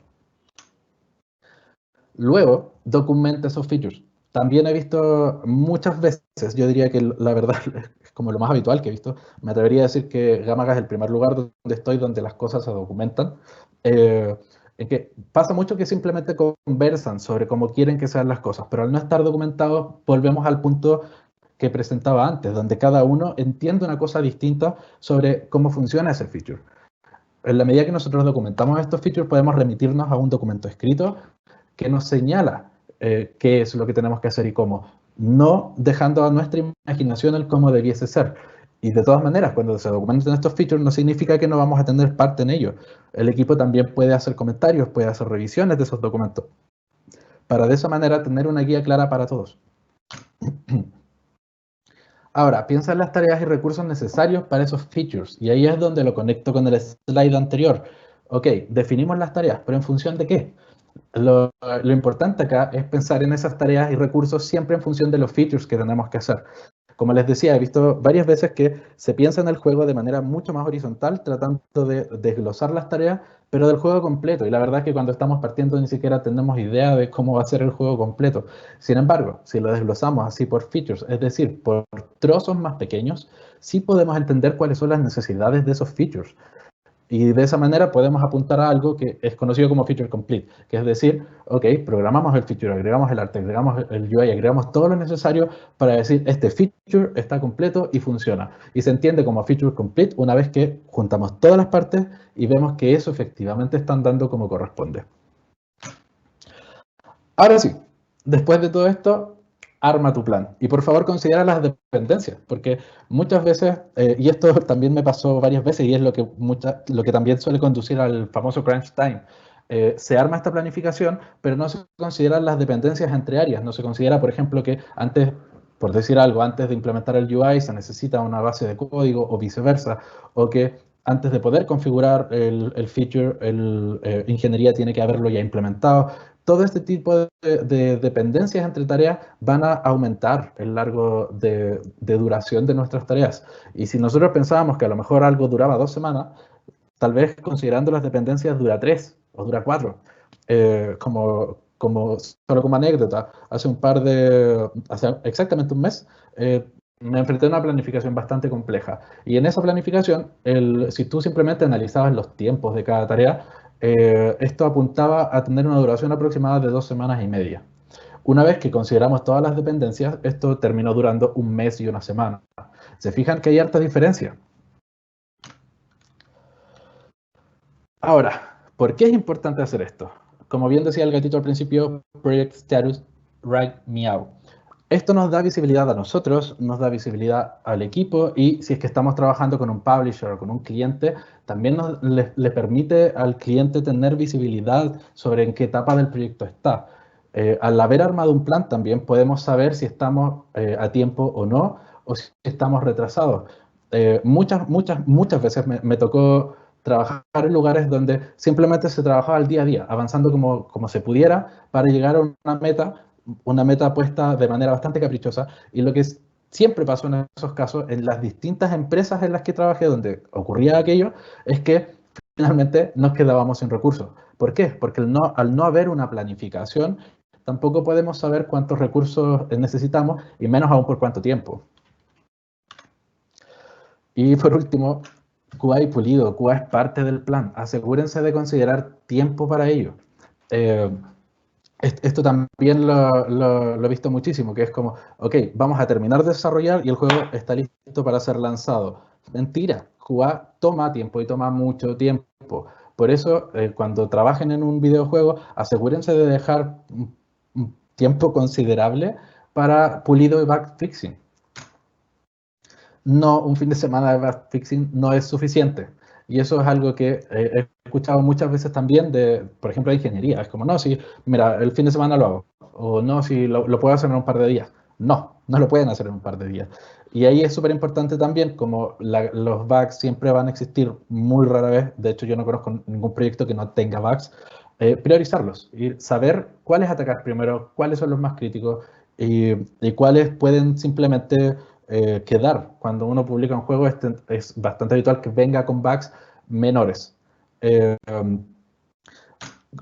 Luego, documenta esos features. También he visto muchas veces, yo diría que la verdad es como lo más habitual que he visto, me atrevería a decir que Gamaga es el primer lugar donde estoy, donde las cosas se documentan. En que pasa mucho que simplemente conversan sobre cómo quieren que sean las cosas, pero al no estar documentados, volvemos al punto que presentaba antes, donde cada uno entiende una cosa distinta sobre cómo funciona ese feature. En la medida que nosotros documentamos estos features, podemos remitirnos a un documento escrito que nos señala qué es lo que tenemos que hacer y cómo, no dejando a nuestra imaginación el cómo debiese ser. Y de todas maneras, cuando se documentan estos features, no significa que no vamos a tener parte en ello. El equipo también puede hacer comentarios, puede hacer revisiones de esos documentos, para de esa manera tener una guía clara para todos. Ahora, piensa en las tareas y recursos necesarios para esos features, y ahí es donde lo conecto con el slide anterior. Ok, definimos las tareas, pero ¿en función de qué? Lo importante acá es pensar en esas tareas y recursos siempre en función de los features que tenemos que hacer. Como les decía, he visto varias veces que se piensa en el juego de manera mucho más horizontal, tratando de desglosar las tareas, pero del juego completo. Y la verdad es que cuando estamos partiendo ni siquiera tenemos idea de cómo va a ser el juego completo. Sin embargo, si lo desglosamos así por features, es decir, por trozos más pequeños, sí podemos entender cuáles son las necesidades de esos features. Y de esa manera podemos apuntar a algo que es conocido como feature complete, que es decir, ok, programamos el feature, agregamos el arte, agregamos el UI, agregamos todo lo necesario para decir este feature está completo y funciona. Y se entiende como feature complete una vez que juntamos todas las partes y vemos que eso efectivamente está andando como corresponde. Ahora sí, después de todo esto, arma tu plan. Y por favor considera las dependencias, porque muchas veces, y esto también me pasó varias veces, y es lo que también suele conducir al famoso crunch time. Se arma esta planificación, pero no se consideran las dependencias entre áreas. No se considera, por ejemplo, que antes, por decir algo, antes de implementar el UI se necesita una base de código o viceversa, o que antes de poder configurar el feature, ingeniería tiene que haberlo ya implementado. Todo este tipo de dependencias entre tareas van a aumentar el largo de duración de nuestras tareas. Y si nosotros pensábamos que a lo mejor algo duraba 2 semanas, tal vez considerando las dependencias dura 3 o dura 4. Solo como anécdota, hace exactamente un mes, me enfrenté a una planificación bastante compleja. Y en esa planificación, si tú simplemente analizabas los tiempos de cada tarea, esto apuntaba a tener una duración aproximada de 2 semanas y media. Una vez que consideramos todas las dependencias, esto terminó durando un mes y una semana. ¿Se fijan que hay harta diferencia? Ahora, ¿por qué es importante hacer esto? Como bien decía el gatito al principio, Project Status Right Meow. Esto nos da visibilidad a nosotros, nos da visibilidad al equipo y si es que estamos trabajando con un publisher o con un cliente, también le permite al cliente tener visibilidad sobre en qué etapa del proyecto está. Al haber armado un plan también podemos saber si estamos a tiempo o no, o si estamos retrasados. Muchas veces me tocó trabajar en lugares donde simplemente se trabajaba al día a día, avanzando como se pudiera para llegar a una meta puesta de manera bastante caprichosa. Y lo que siempre pasó en esos casos, en las distintas empresas en las que trabajé donde ocurría aquello, es que finalmente nos quedábamos sin recursos. ¿Por qué? Porque al no haber una planificación, tampoco podemos saber cuántos recursos necesitamos y menos aún por cuánto tiempo. Y por último, QA y pulido. QA es parte del plan. Asegúrense de considerar tiempo para ello. Esto también lo he visto muchísimo, que es como, ok, vamos a terminar de desarrollar y el juego está listo para ser lanzado. Mentira, QA toma tiempo y toma mucho tiempo. Por eso, cuando trabajen en un videojuego, asegúrense de dejar un tiempo considerable para pulido y bug fixing. No, un fin de semana de bug fixing no es suficiente. Y eso es algo que he escuchado muchas veces también por ejemplo, de ingeniería. Es como, no, si, mira, el fin de semana lo hago. O no, si lo puedo hacer en un par de días. No lo pueden hacer en un par de días. Y ahí es súper importante también, como los bugs siempre van a existir muy rara vez. De hecho, yo no conozco ningún proyecto que no tenga bugs. Priorizarlos y saber cuáles atacar primero, cuáles son los más críticos y cuáles pueden simplemente quedar. Cuando uno publica un juego es bastante habitual que venga con bugs menores.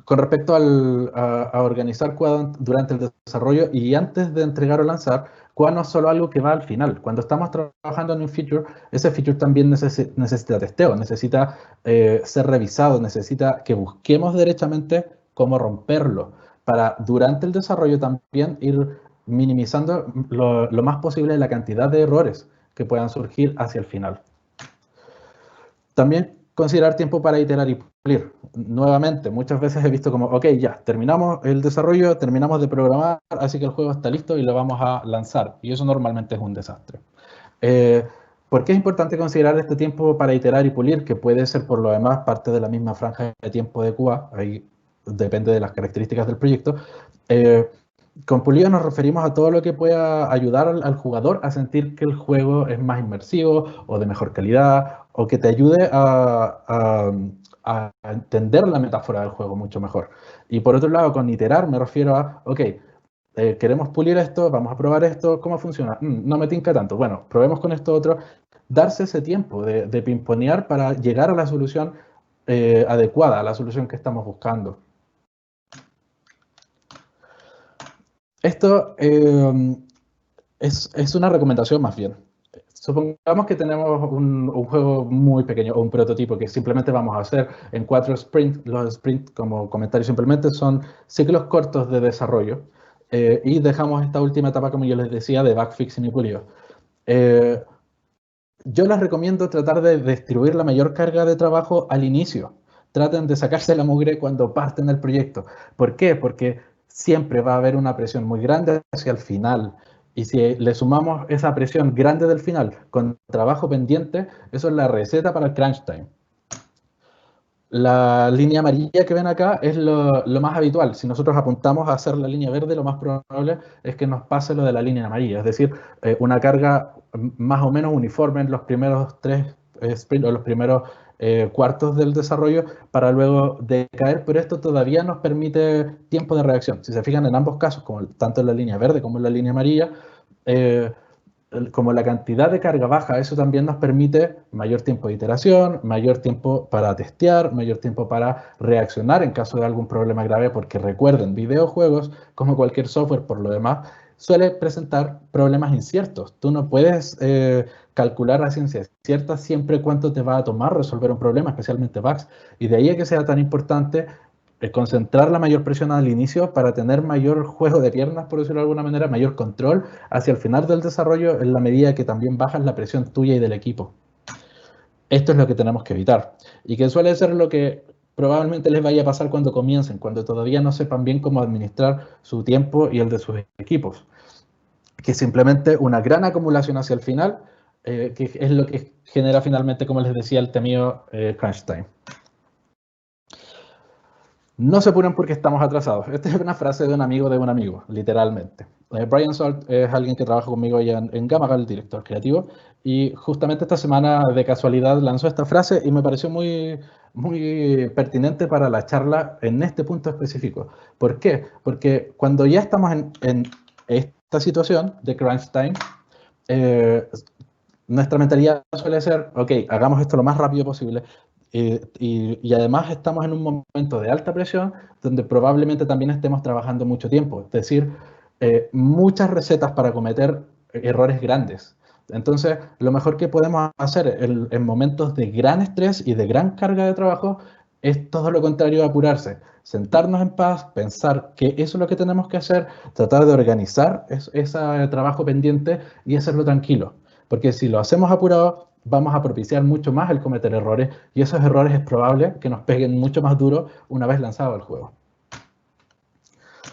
Con respecto a organizar QA durante el desarrollo y antes de entregar o lanzar, QA no es solo algo que va al final. Cuando estamos trabajando en un feature, ese feature también necesita testeo, necesita ser revisado, necesita que busquemos derechamente cómo romperlo, para durante el desarrollo también ir minimizando lo más posible la cantidad de errores que puedan surgir hacia el final. También considerar tiempo para iterar y pulir. Nuevamente, muchas veces he visto como, ok, ya, terminamos el desarrollo, terminamos de programar, así que el juego está listo y lo vamos a lanzar. Y eso normalmente es un desastre. ¿Por qué es importante considerar este tiempo para iterar y pulir? Que puede ser por lo demás parte de la misma franja de tiempo de QA, ahí depende de las características del proyecto. Con pulido nos referimos a todo lo que pueda ayudar al jugador a sentir que el juego es más inmersivo o de mejor calidad o que te ayude a entender la metáfora del juego mucho mejor. Y por otro lado, con iterar me refiero a, ok, queremos pulir esto, vamos a probar esto, ¿cómo funciona? No me tinca tanto. Bueno, probemos con esto otro. Darse ese tiempo de pimponear para llegar a la solución adecuada, a la solución que estamos buscando. Esto es una recomendación más bien. supongamos que tenemos un juego muy pequeño o un prototipo que simplemente vamos a hacer en 4 sprints. Los sprints, como comentario simplemente, son ciclos cortos de desarrollo y dejamos esta última etapa, como yo les decía, de backfixing y pulido. Yo les recomiendo tratar de distribuir la mayor carga de trabajo al inicio. Traten de sacarse la mugre cuando parten el proyecto. ¿Por qué? Porque siempre va a haber una presión muy grande hacia el final. Y si le sumamos esa presión grande del final con trabajo pendiente, eso es la receta para el crunch time. La línea amarilla que ven acá es lo más habitual. Si nosotros apuntamos a hacer la línea verde, lo más probable es que nos pase lo de la línea amarilla, es decir, una carga más o menos uniforme en los primeros 3 sprints o los primeros cuartos del desarrollo para luego decaer, pero esto todavía nos permite tiempo de reacción. Si se fijan en ambos casos, como tanto en la línea verde como en la línea amarilla, como la cantidad de carga baja, eso también nos permite mayor tiempo de iteración, mayor tiempo para testear, mayor tiempo para reaccionar en caso de algún problema grave, porque recuerden, videojuegos, como cualquier software por lo demás, suele presentar problemas inciertos. Tú no puedes calcular a ciencia cierta siempre cuánto te va a tomar resolver un problema, especialmente bugs, y de ahí es que sea tan importante concentrar la mayor presión al inicio para tener mayor juego de piernas, por decirlo de alguna manera, mayor control hacia el final del desarrollo en la medida que también bajas la presión tuya y del equipo. Esto es lo que tenemos que evitar y que suele ser lo que probablemente les vaya a pasar cuando comiencen, cuando todavía no sepan bien cómo administrar su tiempo y el de sus equipos. Que simplemente una gran acumulación hacia el final, que es lo que genera finalmente, como les decía, el temido crunch time. No se apuren porque estamos atrasados. Esta es una frase de un amigo, literalmente. Brian Salt es alguien que trabaja conmigo allá en Gamagal, el director creativo, y justamente esta semana de casualidad lanzó esta frase y me pareció muy, muy pertinente para la charla en este punto específico. ¿Por qué? Porque cuando ya estamos en esta situación de crunch time, nuestra mentalidad suele ser, ok, hagamos esto lo más rápido posible. Y además estamos en un momento de alta presión donde probablemente también estemos trabajando mucho tiempo, es decir, muchas recetas para cometer errores grandes. Entonces, lo mejor que podemos hacer en momentos de gran estrés y de gran carga de trabajo es todo lo contrario a apurarse. Sentarnos en paz, pensar que eso es lo que tenemos que hacer, tratar de organizar ese trabajo pendiente y hacerlo tranquilo. Porque si lo hacemos apurado, vamos a propiciar mucho más el cometer errores y esos errores es probable que nos peguen mucho más duro una vez lanzado el juego.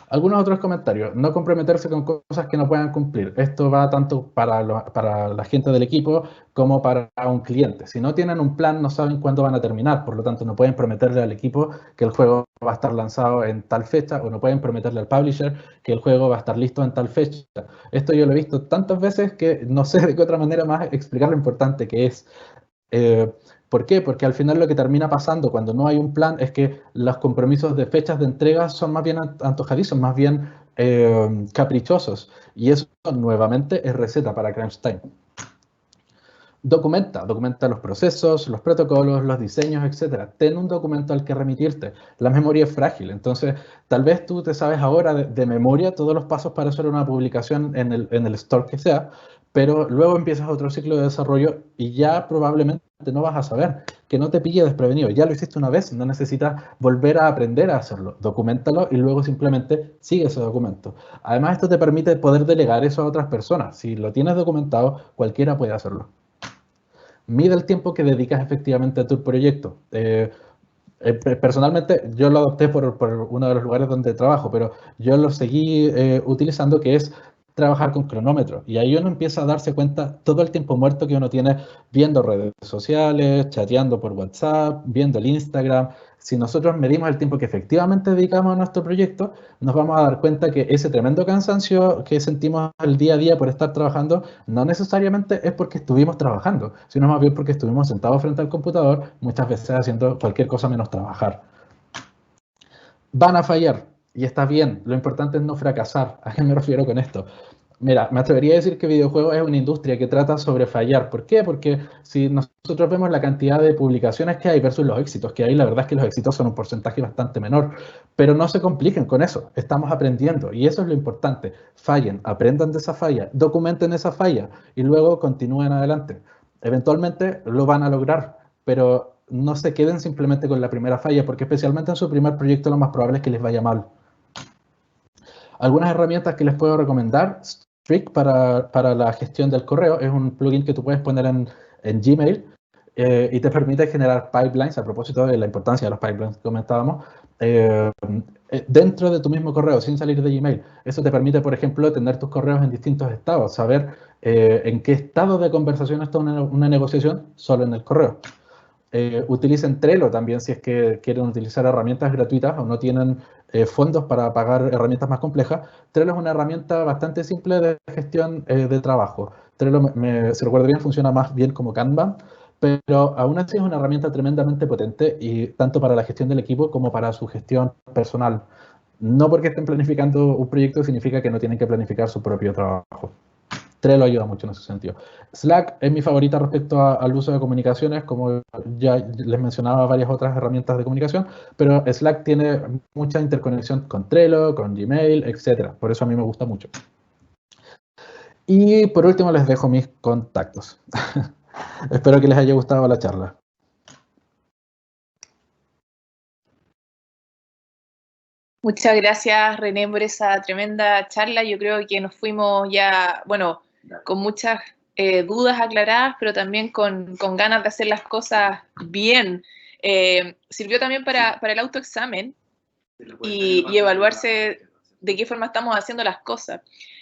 Algunos otros comentarios. No comprometerse con cosas que no puedan cumplir. Esto va tanto para la gente del equipo como para un cliente. Si no tienen un plan, no saben cuándo van a terminar. Por lo tanto, no pueden prometerle al equipo que el juego va a estar lanzado en tal fecha o no pueden prometerle al publisher que el juego va a estar listo en tal fecha. Esto yo lo he visto tantas veces que no sé de qué otra manera más explicar lo importante que es. ¿Por qué? Porque al final lo que termina pasando cuando no hay un plan es que los compromisos de fechas de entrega son más bien antojadizos, más bien caprichosos. Y eso nuevamente es receta para crunch time. Documenta los procesos, los protocolos, los diseños, etc. Ten un documento al que remitirte. La memoria es frágil, entonces tal vez tú te sabes ahora de memoria todos los pasos para hacer una publicación en el store que sea, pero luego empiezas otro ciclo de desarrollo y ya probablemente no vas a saber, que no te pille desprevenido. Ya lo hiciste una vez, no necesitas volver a aprender a hacerlo. Documéntalo y luego simplemente sigue ese documento. Además, esto te permite poder delegar eso a otras personas. Si lo tienes documentado, cualquiera puede hacerlo. Mide el tiempo que dedicas efectivamente a tu proyecto. Personalmente, yo lo adopté por uno de los lugares donde trabajo, pero yo lo seguí utilizando, que es trabajar con cronómetro. Y ahí uno empieza a darse cuenta todo el tiempo muerto que uno tiene viendo redes sociales, chateando por WhatsApp, viendo el Instagram. Si nosotros medimos el tiempo que efectivamente dedicamos a nuestro proyecto, nos vamos a dar cuenta que ese tremendo cansancio que sentimos el día a día por estar trabajando, no necesariamente es porque estuvimos trabajando, sino más bien porque estuvimos sentados frente al computador, muchas veces haciendo cualquier cosa menos trabajar. Van a fallar, y está bien. Lo importante es no fracasar. ¿A qué me refiero con esto? Mira, me atrevería a decir que videojuegos es una industria que trata sobre fallar. ¿Por qué? Porque si nosotros vemos la cantidad de publicaciones que hay versus los éxitos que hay, la verdad es que los éxitos son un porcentaje bastante menor. Pero no se compliquen con eso, estamos aprendiendo y eso es lo importante. Fallen, aprendan de esa falla, documenten esa falla y luego continúen adelante. Eventualmente lo van a lograr, pero no se queden simplemente con la primera falla, porque especialmente en su primer proyecto lo más probable es que les vaya mal. Algunas herramientas que les puedo recomendar: Streak para la gestión del correo, es un plugin que tú puedes poner en Gmail y te permite generar pipelines, a propósito de la importancia de los pipelines que comentábamos, dentro de tu mismo correo, sin salir de Gmail. Eso te permite, por ejemplo, tener tus correos en distintos estados, saber en qué estado de conversación está una negociación solo en el correo. Utilicen Trello también si es que quieren utilizar herramientas gratuitas o no tienen fondos para pagar herramientas más complejas. Trello es una herramienta bastante simple de gestión de trabajo. Trello, si recuerdo bien, funciona más bien como Kanban, pero aún así es una herramienta tremendamente potente, y tanto para la gestión del equipo como para su gestión personal. No porque estén planificando un proyecto significa que no tienen que planificar su propio trabajo. Trello ayuda mucho en ese sentido. Slack es mi favorita respecto al uso de comunicaciones, como ya les mencionaba varias otras herramientas de comunicación, pero Slack tiene mucha interconexión con Trello, con Gmail, etc. Por eso a mí me gusta mucho. Y por último les dejo mis contactos. Espero que les haya gustado la charla. Muchas gracias, René, por esa tremenda charla. Yo creo que nos fuimos ya, bueno, con muchas dudas aclaradas, pero también con ganas de hacer las cosas bien. Sirvió también para el autoexamen y evaluarse de qué forma estamos haciendo las cosas.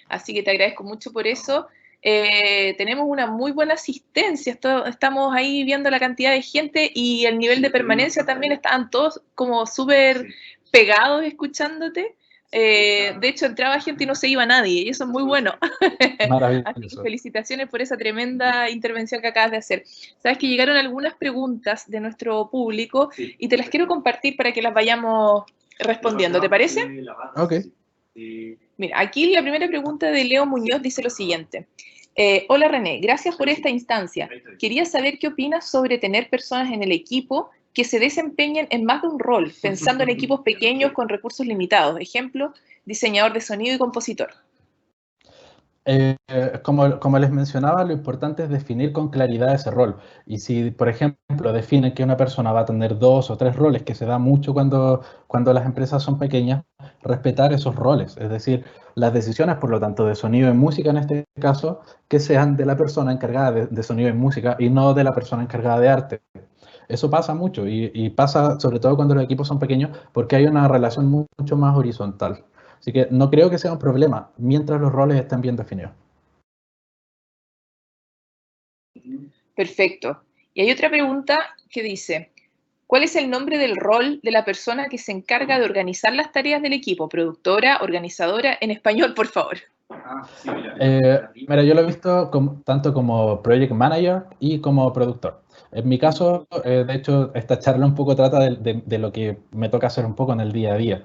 Así que te agradezco mucho por eso. Tenemos una muy buena asistencia, estamos ahí viendo la cantidad de gente y el nivel de permanencia también, estaban todos como súper pegados escuchándote. De hecho, entraba gente y no se iba nadie, y eso es muy bueno. Así que felicitaciones por esa tremenda intervención que acabas de hacer. Sabes que llegaron algunas preguntas de nuestro público y te las quiero compartir para que las vayamos respondiendo, ¿te parece? Ok. Mira, aquí la primera pregunta de Leo Muñoz dice lo siguiente. Hola René, gracias por esta instancia. Quería saber qué opinas sobre tener personas en el equipo que se desempeñen en más de un rol, pensando en equipos pequeños con recursos limitados. Ejemplo, diseñador de sonido y compositor. Como les mencionaba, lo importante es definir con claridad ese rol. Y si, por ejemplo, definen que una persona va a tener 2 o 3 roles, que se da mucho cuando las empresas son pequeñas, respetar esos roles. Es decir, las decisiones, por lo tanto, de sonido y música en este caso, que sean de la persona encargada de sonido y música y no de la persona encargada de arte. Eso pasa mucho y pasa sobre todo cuando los equipos son pequeños, porque hay una relación mucho más horizontal. Así que no creo que sea un problema mientras los roles estén bien definidos. Perfecto. Y hay otra pregunta que dice, ¿cuál es el nombre del rol de la persona que se encarga de organizar las tareas del equipo? Productora, organizadora, en español, por favor. Mira, yo lo he visto tanto como project manager y como productor. En mi caso, de hecho, esta charla un poco trata de lo que me toca hacer un poco en el día a día.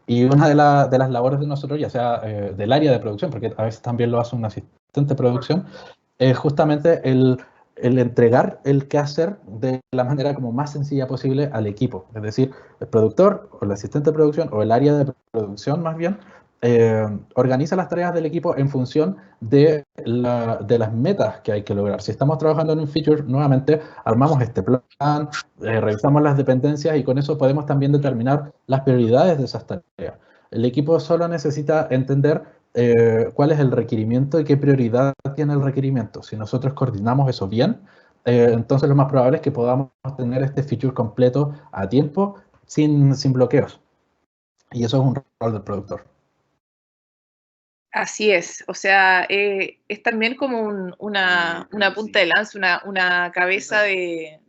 Y una de las labores de nosotros, ya sea del área de producción, porque a veces también lo hace un asistente de producción, es justamente el entregar el quehacer de la manera como más sencilla posible al equipo. Es decir, el productor o el asistente de producción o el área de producción más bien, organiza las tareas del equipo en función de las metas que hay que lograr. Si estamos trabajando en un feature, nuevamente armamos este plan, revisamos las dependencias y con eso podemos también determinar las prioridades de esas tareas. El equipo solo necesita entender cuál es el requerimiento y qué prioridad tiene el requerimiento. Si nosotros coordinamos eso bien, entonces lo más probable es que podamos tener este feature completo a tiempo, sin bloqueos. Y eso es un rol del productor. Así es, o sea, es también como una punta de lanza, una cabeza de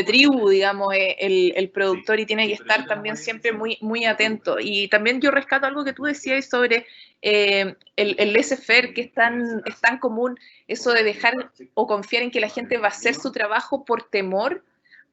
tribu, digamos, el productor, y tiene que estar también siempre muy atento. Y también yo rescato algo que tú decías sobre el laissez-faire, que es tan común, eso de dejar o confiar en que la gente va a hacer su trabajo por temor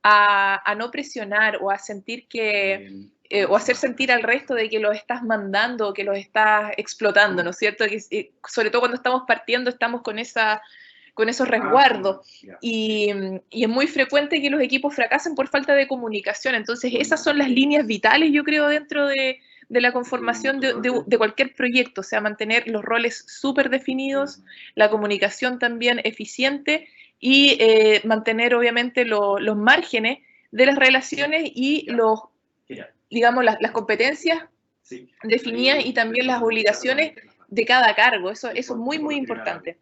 a no presionar o a sentir que o hacer sentir al resto de que los estás mandando, que los estás explotando, ¿no es cierto? Que, sobre todo cuando estamos partiendo estamos con esos resguardos y es muy frecuente que los equipos fracasen por falta de comunicación. Entonces esas son las líneas vitales, yo creo, dentro de la conformación de cualquier proyecto, o sea, mantener los roles súper definidos, la comunicación también eficiente y mantener obviamente los márgenes de las relaciones y digamos, las competencias definidas y también las obligaciones de cada cargo. Eso es muy, muy importante.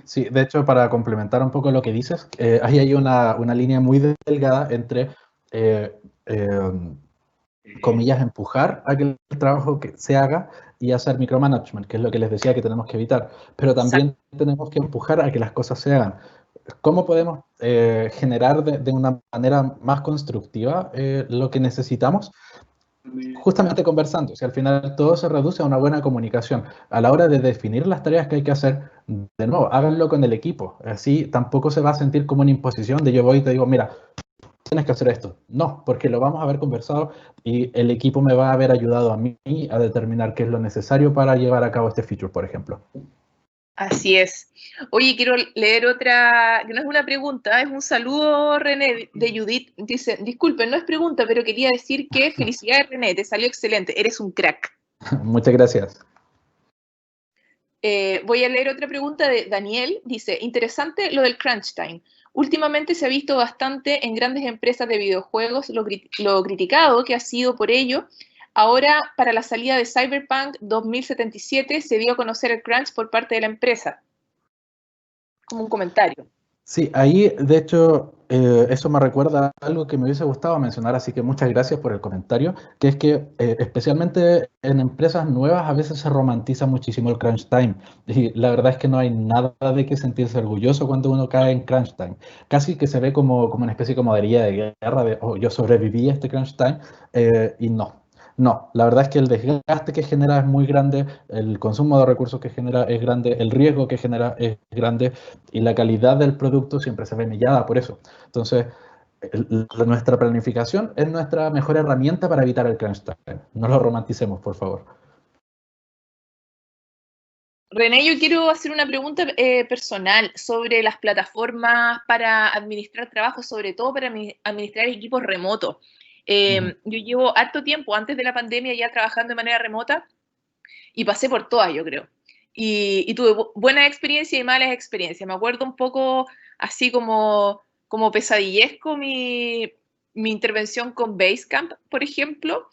Sí, de hecho, para complementar un poco lo que dices, ahí hay una línea muy delgada entre, comillas, empujar a que el trabajo que se haga y hacer micromanagement, que es lo que les decía que tenemos que evitar. Pero también tenemos que empujar a que las cosas se hagan. ¿Cómo podemos generar de una manera más constructiva lo que necesitamos? Justamente conversando, si al final todo se reduce a una buena comunicación. A la hora de definir las tareas que hay que hacer, de nuevo, háganlo con el equipo. Así tampoco se va a sentir como una imposición de yo voy y te digo, mira, tienes que hacer esto. No, porque lo vamos a haber conversado y el equipo me va a haber ayudado a mí a determinar qué es lo necesario para llevar a cabo este feature, por ejemplo. Así es. Oye, quiero leer otra, que no es una pregunta, es un saludo, René, de Judith. Dice, disculpen, no es pregunta, pero quería decir que felicidades, René, te salió excelente, eres un crack. Muchas gracias. Voy a leer otra pregunta de Daniel. Dice, interesante lo del crunch time. Últimamente se ha visto bastante en grandes empresas de videojuegos lo criticado que ha sido por ello. Ahora, para la salida de Cyberpunk 2077, se dio a conocer el crunch por parte de la empresa. Como un comentario. Sí, ahí, de hecho, eso me recuerda a algo que me hubiese gustado mencionar, así que muchas gracias por el comentario, que es que especialmente en empresas nuevas a veces se romantiza muchísimo el crunch time. Y la verdad es que no hay nada de que sentirse orgulloso cuando uno cae en crunch time. Casi que se ve como una especie como de herida de guerra, de, oh, yo sobreviví a este crunch time, y no. No, la verdad es que el desgaste que genera es muy grande, el consumo de recursos que genera es grande, el riesgo que genera es grande y la calidad del producto siempre se ve mellada por eso. Entonces, nuestra planificación es nuestra mejor herramienta para evitar el crunch time. No lo romanticemos, por favor. René, yo quiero hacer una pregunta personal sobre las plataformas para administrar trabajo, sobre todo para administrar equipos remotos. Yo llevo harto tiempo, antes de la pandemia, ya trabajando de manera remota y pasé por todas, yo creo. Y tuve buenas experiencias y malas experiencias. Me acuerdo un poco así como pesadillesco mi intervención con Basecamp, por ejemplo,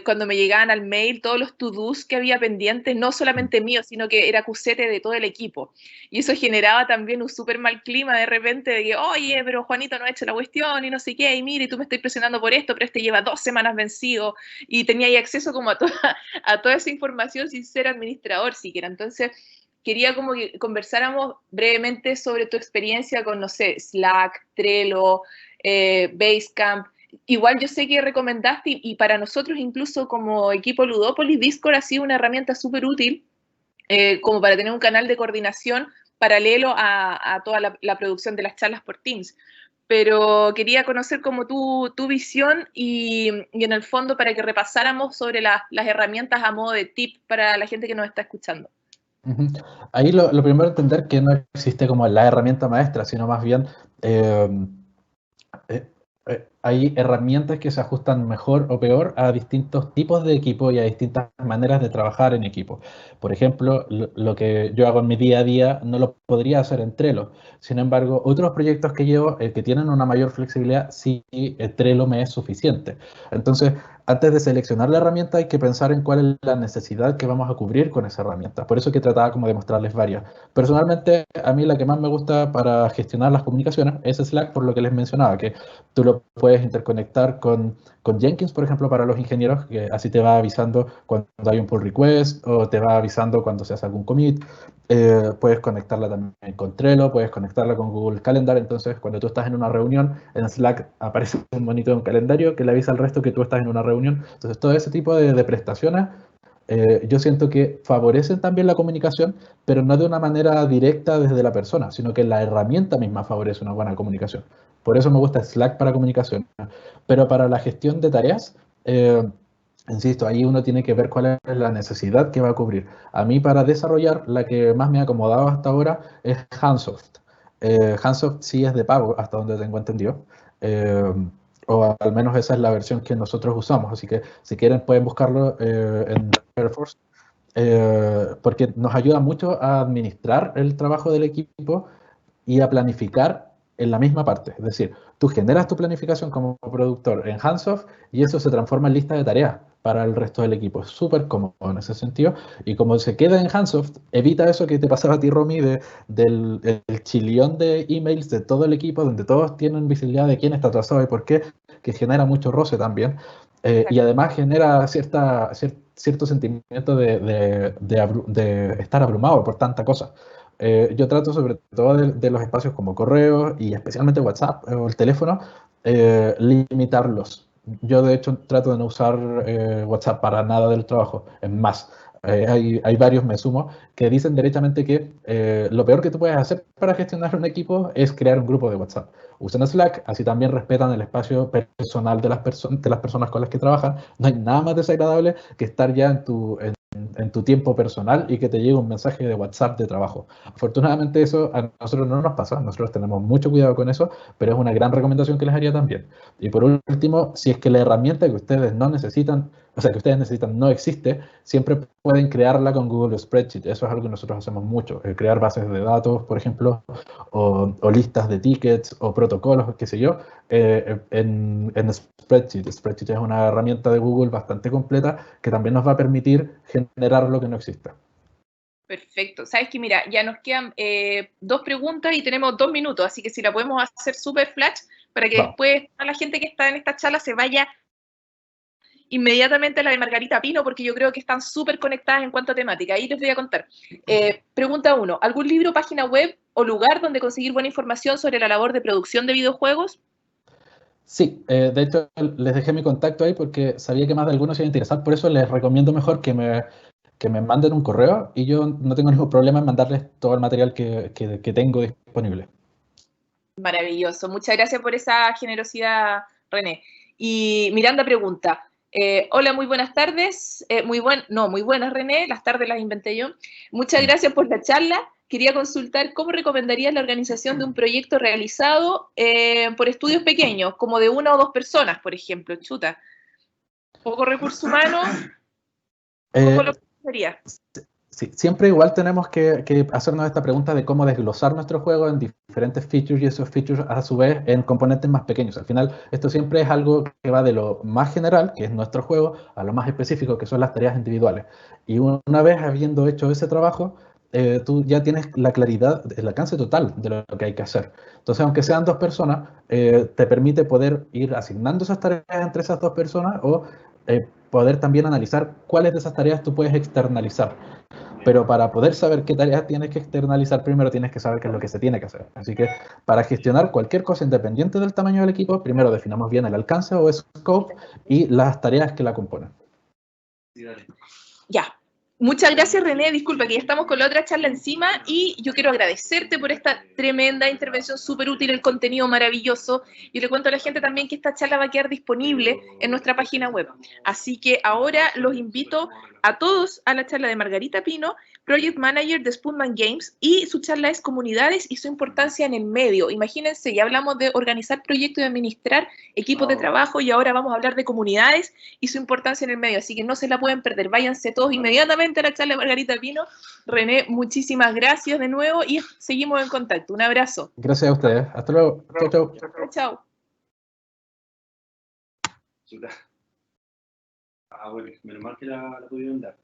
cuando me llegaban al mail todos los to-dos que había pendientes, no solamente míos, sino que era cusete de todo el equipo. Y eso generaba también un súper mal clima de repente de que, oye, pero Juanito no ha hecho la cuestión y no sé qué, y mire, tú me estás presionando por esto, pero este lleva 2 semanas vencido, y tenía ahí acceso como a toda esa información sin ser administrador siquiera. Entonces, quería como que conversáramos brevemente sobre tu experiencia con, no sé, Slack, Trello, Basecamp. Igual yo sé que recomendaste y para nosotros incluso como equipo Ludópolis, Discord ha sido una herramienta súper útil como para tener un canal de coordinación paralelo a toda la producción de las charlas por Teams. Pero quería conocer como tu visión y en el fondo para que repasáramos sobre las herramientas a modo de tip para la gente que nos está escuchando. Ahí lo primero es entender que no existe como la herramienta maestra, sino más bien hay herramientas que se ajustan mejor o peor a distintos tipos de equipo y a distintas maneras de trabajar en equipo. Por ejemplo, lo que yo hago en mi día a día no lo podría hacer en Trello. Sin embargo, otros proyectos que llevo que tienen una mayor flexibilidad, sí, Trello me es suficiente. Entonces, antes de seleccionar la herramienta hay que pensar en cuál es la necesidad que vamos a cubrir con esa herramienta. Por eso que trataba como de mostrarles varias. Personalmente, a mí la que más me gusta para gestionar las comunicaciones es Slack, por lo que les mencionaba, que tú lo puedes interconectar con Jenkins, por ejemplo, para los ingenieros, que así te va avisando cuando hay un pull request o te va avisando cuando se hace algún commit. Puedes conectarla también con Trello, puedes conectarla con Google Calendar. Entonces, cuando tú estás en una reunión, en Slack aparece un monito de un calendario que le avisa al resto que tú estás en una reunión. Entonces, todo ese tipo de prestaciones yo siento que favorecen también la comunicación, pero no de una manera directa desde la persona, sino que la herramienta misma favorece una buena comunicación. Por eso me gusta Slack para comunicación. Pero para la gestión de tareas, insisto, ahí uno tiene que ver cuál es la necesidad que va a cubrir. A mí para desarrollar, la que más me ha acomodado hasta ahora es Handsoft. Handsoft sí es de pago, hasta donde tengo entendido. Eh, o al menos esa es la versión que nosotros usamos. Así que si quieren pueden buscarlo en Salesforce, porque nos ayuda mucho a administrar el trabajo del equipo y a planificar en la misma parte. Es decir, tú generas tu planificación como productor en Handsoft y eso se transforma en lista de tareas para el resto del equipo. Es súper cómodo en ese sentido. Y como se queda en Handsoft, evita eso que te pasaba a ti, Romy, del el chilión de emails de todo el equipo, donde todos tienen visibilidad de quién está atrasado y por qué, que genera mucho roce también. Y además genera cierto sentimiento de estar abrumado por tanta cosa. Yo trato sobre todo de los espacios como correos y especialmente WhatsApp o el teléfono, limitarlos. Yo de hecho trato de no usar WhatsApp para nada del trabajo. Es más, hay varios, me sumo, que dicen derechamente que lo peor que tú puedes hacer para gestionar un equipo es crear un grupo de WhatsApp. Usan Slack, así también respetan el espacio personal de las personas con las que trabajan. No hay nada más desagradable que estar ya en tu tiempo personal y que te llegue un mensaje de WhatsApp de trabajo. Afortunadamente eso a nosotros no nos pasa, nosotros tenemos mucho cuidado con eso, pero es una gran recomendación que les haría también. Y por último, si es que la herramienta que ustedes no necesitan, o sea, que ustedes necesitan no existe, siempre pueden crearla con Google Spreadsheet. Eso es algo que nosotros hacemos mucho, crear bases de datos, por ejemplo, o listas de tickets o protocolos, qué sé yo, en Spreadsheet. Spreadsheet es una herramienta de Google bastante completa que también nos va a permitir generar lo que no exista. Perfecto. Sabes que mira, ya nos quedan 2 preguntas y tenemos 2 minutos, así que si la podemos hacer súper flash para que después a la gente que está en esta charla se vaya inmediatamente a la de Margarita Pino, porque yo creo que están súper conectadas en cuanto a temática. Ahí les voy a contar. Pregunta 1. ¿Algún libro, página web o lugar donde conseguir buena información sobre la labor de producción de videojuegos? Sí, de hecho les dejé mi contacto ahí porque sabía que más de algunos se iban a interesar, por eso les recomiendo mejor que me manden un correo y yo no tengo ningún problema en mandarles todo el material que tengo disponible. Maravilloso. Muchas gracias por esa generosidad, René. Y Miranda pregunta, hola, muy buenas tardes. Muy buenas, René. Las tardes las inventé yo. Muchas gracias por la charla. Quería consultar cómo recomendarías la organización de un proyecto realizado por estudios pequeños, como de 1 o 2 personas, por ejemplo. Chuta. Poco recurso humano. ¿Cómo lo sería? Sí, siempre igual tenemos que hacernos esta pregunta de cómo desglosar nuestro juego en diferentes features y esos features a su vez en componentes más pequeños. Al final, esto siempre es algo que va de lo más general, que es nuestro juego, a lo más específico, que son las tareas individuales. Y una vez habiendo hecho ese trabajo, tú ya tienes la claridad, el alcance total de lo que hay que hacer. Entonces, aunque sean 2 personas, te permite poder ir asignando esas tareas entre esas 2 personas o poder también analizar cuáles de esas tareas tú puedes externalizar. Pero para poder saber qué tareas tienes que externalizar, primero tienes que saber qué es lo que se tiene que hacer. Así que para gestionar cualquier cosa independiente del tamaño del equipo, primero definamos bien el alcance o scope y las tareas que la componen. Ya. Muchas gracias, René. Disculpa que ya estamos con la otra charla encima y yo quiero agradecerte por esta tremenda intervención, súper útil, el contenido maravilloso. Yo le cuento a la gente también que esta charla va a quedar disponible en nuestra página web. Así que ahora los invito a todos a la charla de Margarita Pino, Project Manager de Spoonman Games, y su charla es Comunidades y su importancia en el medio. Imagínense, ya hablamos de organizar proyectos y administrar equipos de trabajo y ahora vamos a hablar de comunidades y su importancia en el medio. Así que no se la pueden perder. Váyanse todos inmediatamente a la charla de Margarita Pino. René, muchísimas gracias de nuevo y seguimos en contacto. Un abrazo. Gracias a ustedes. Hasta luego. Chao, chao. Chao. Bueno, menos mal que la pudieron dar.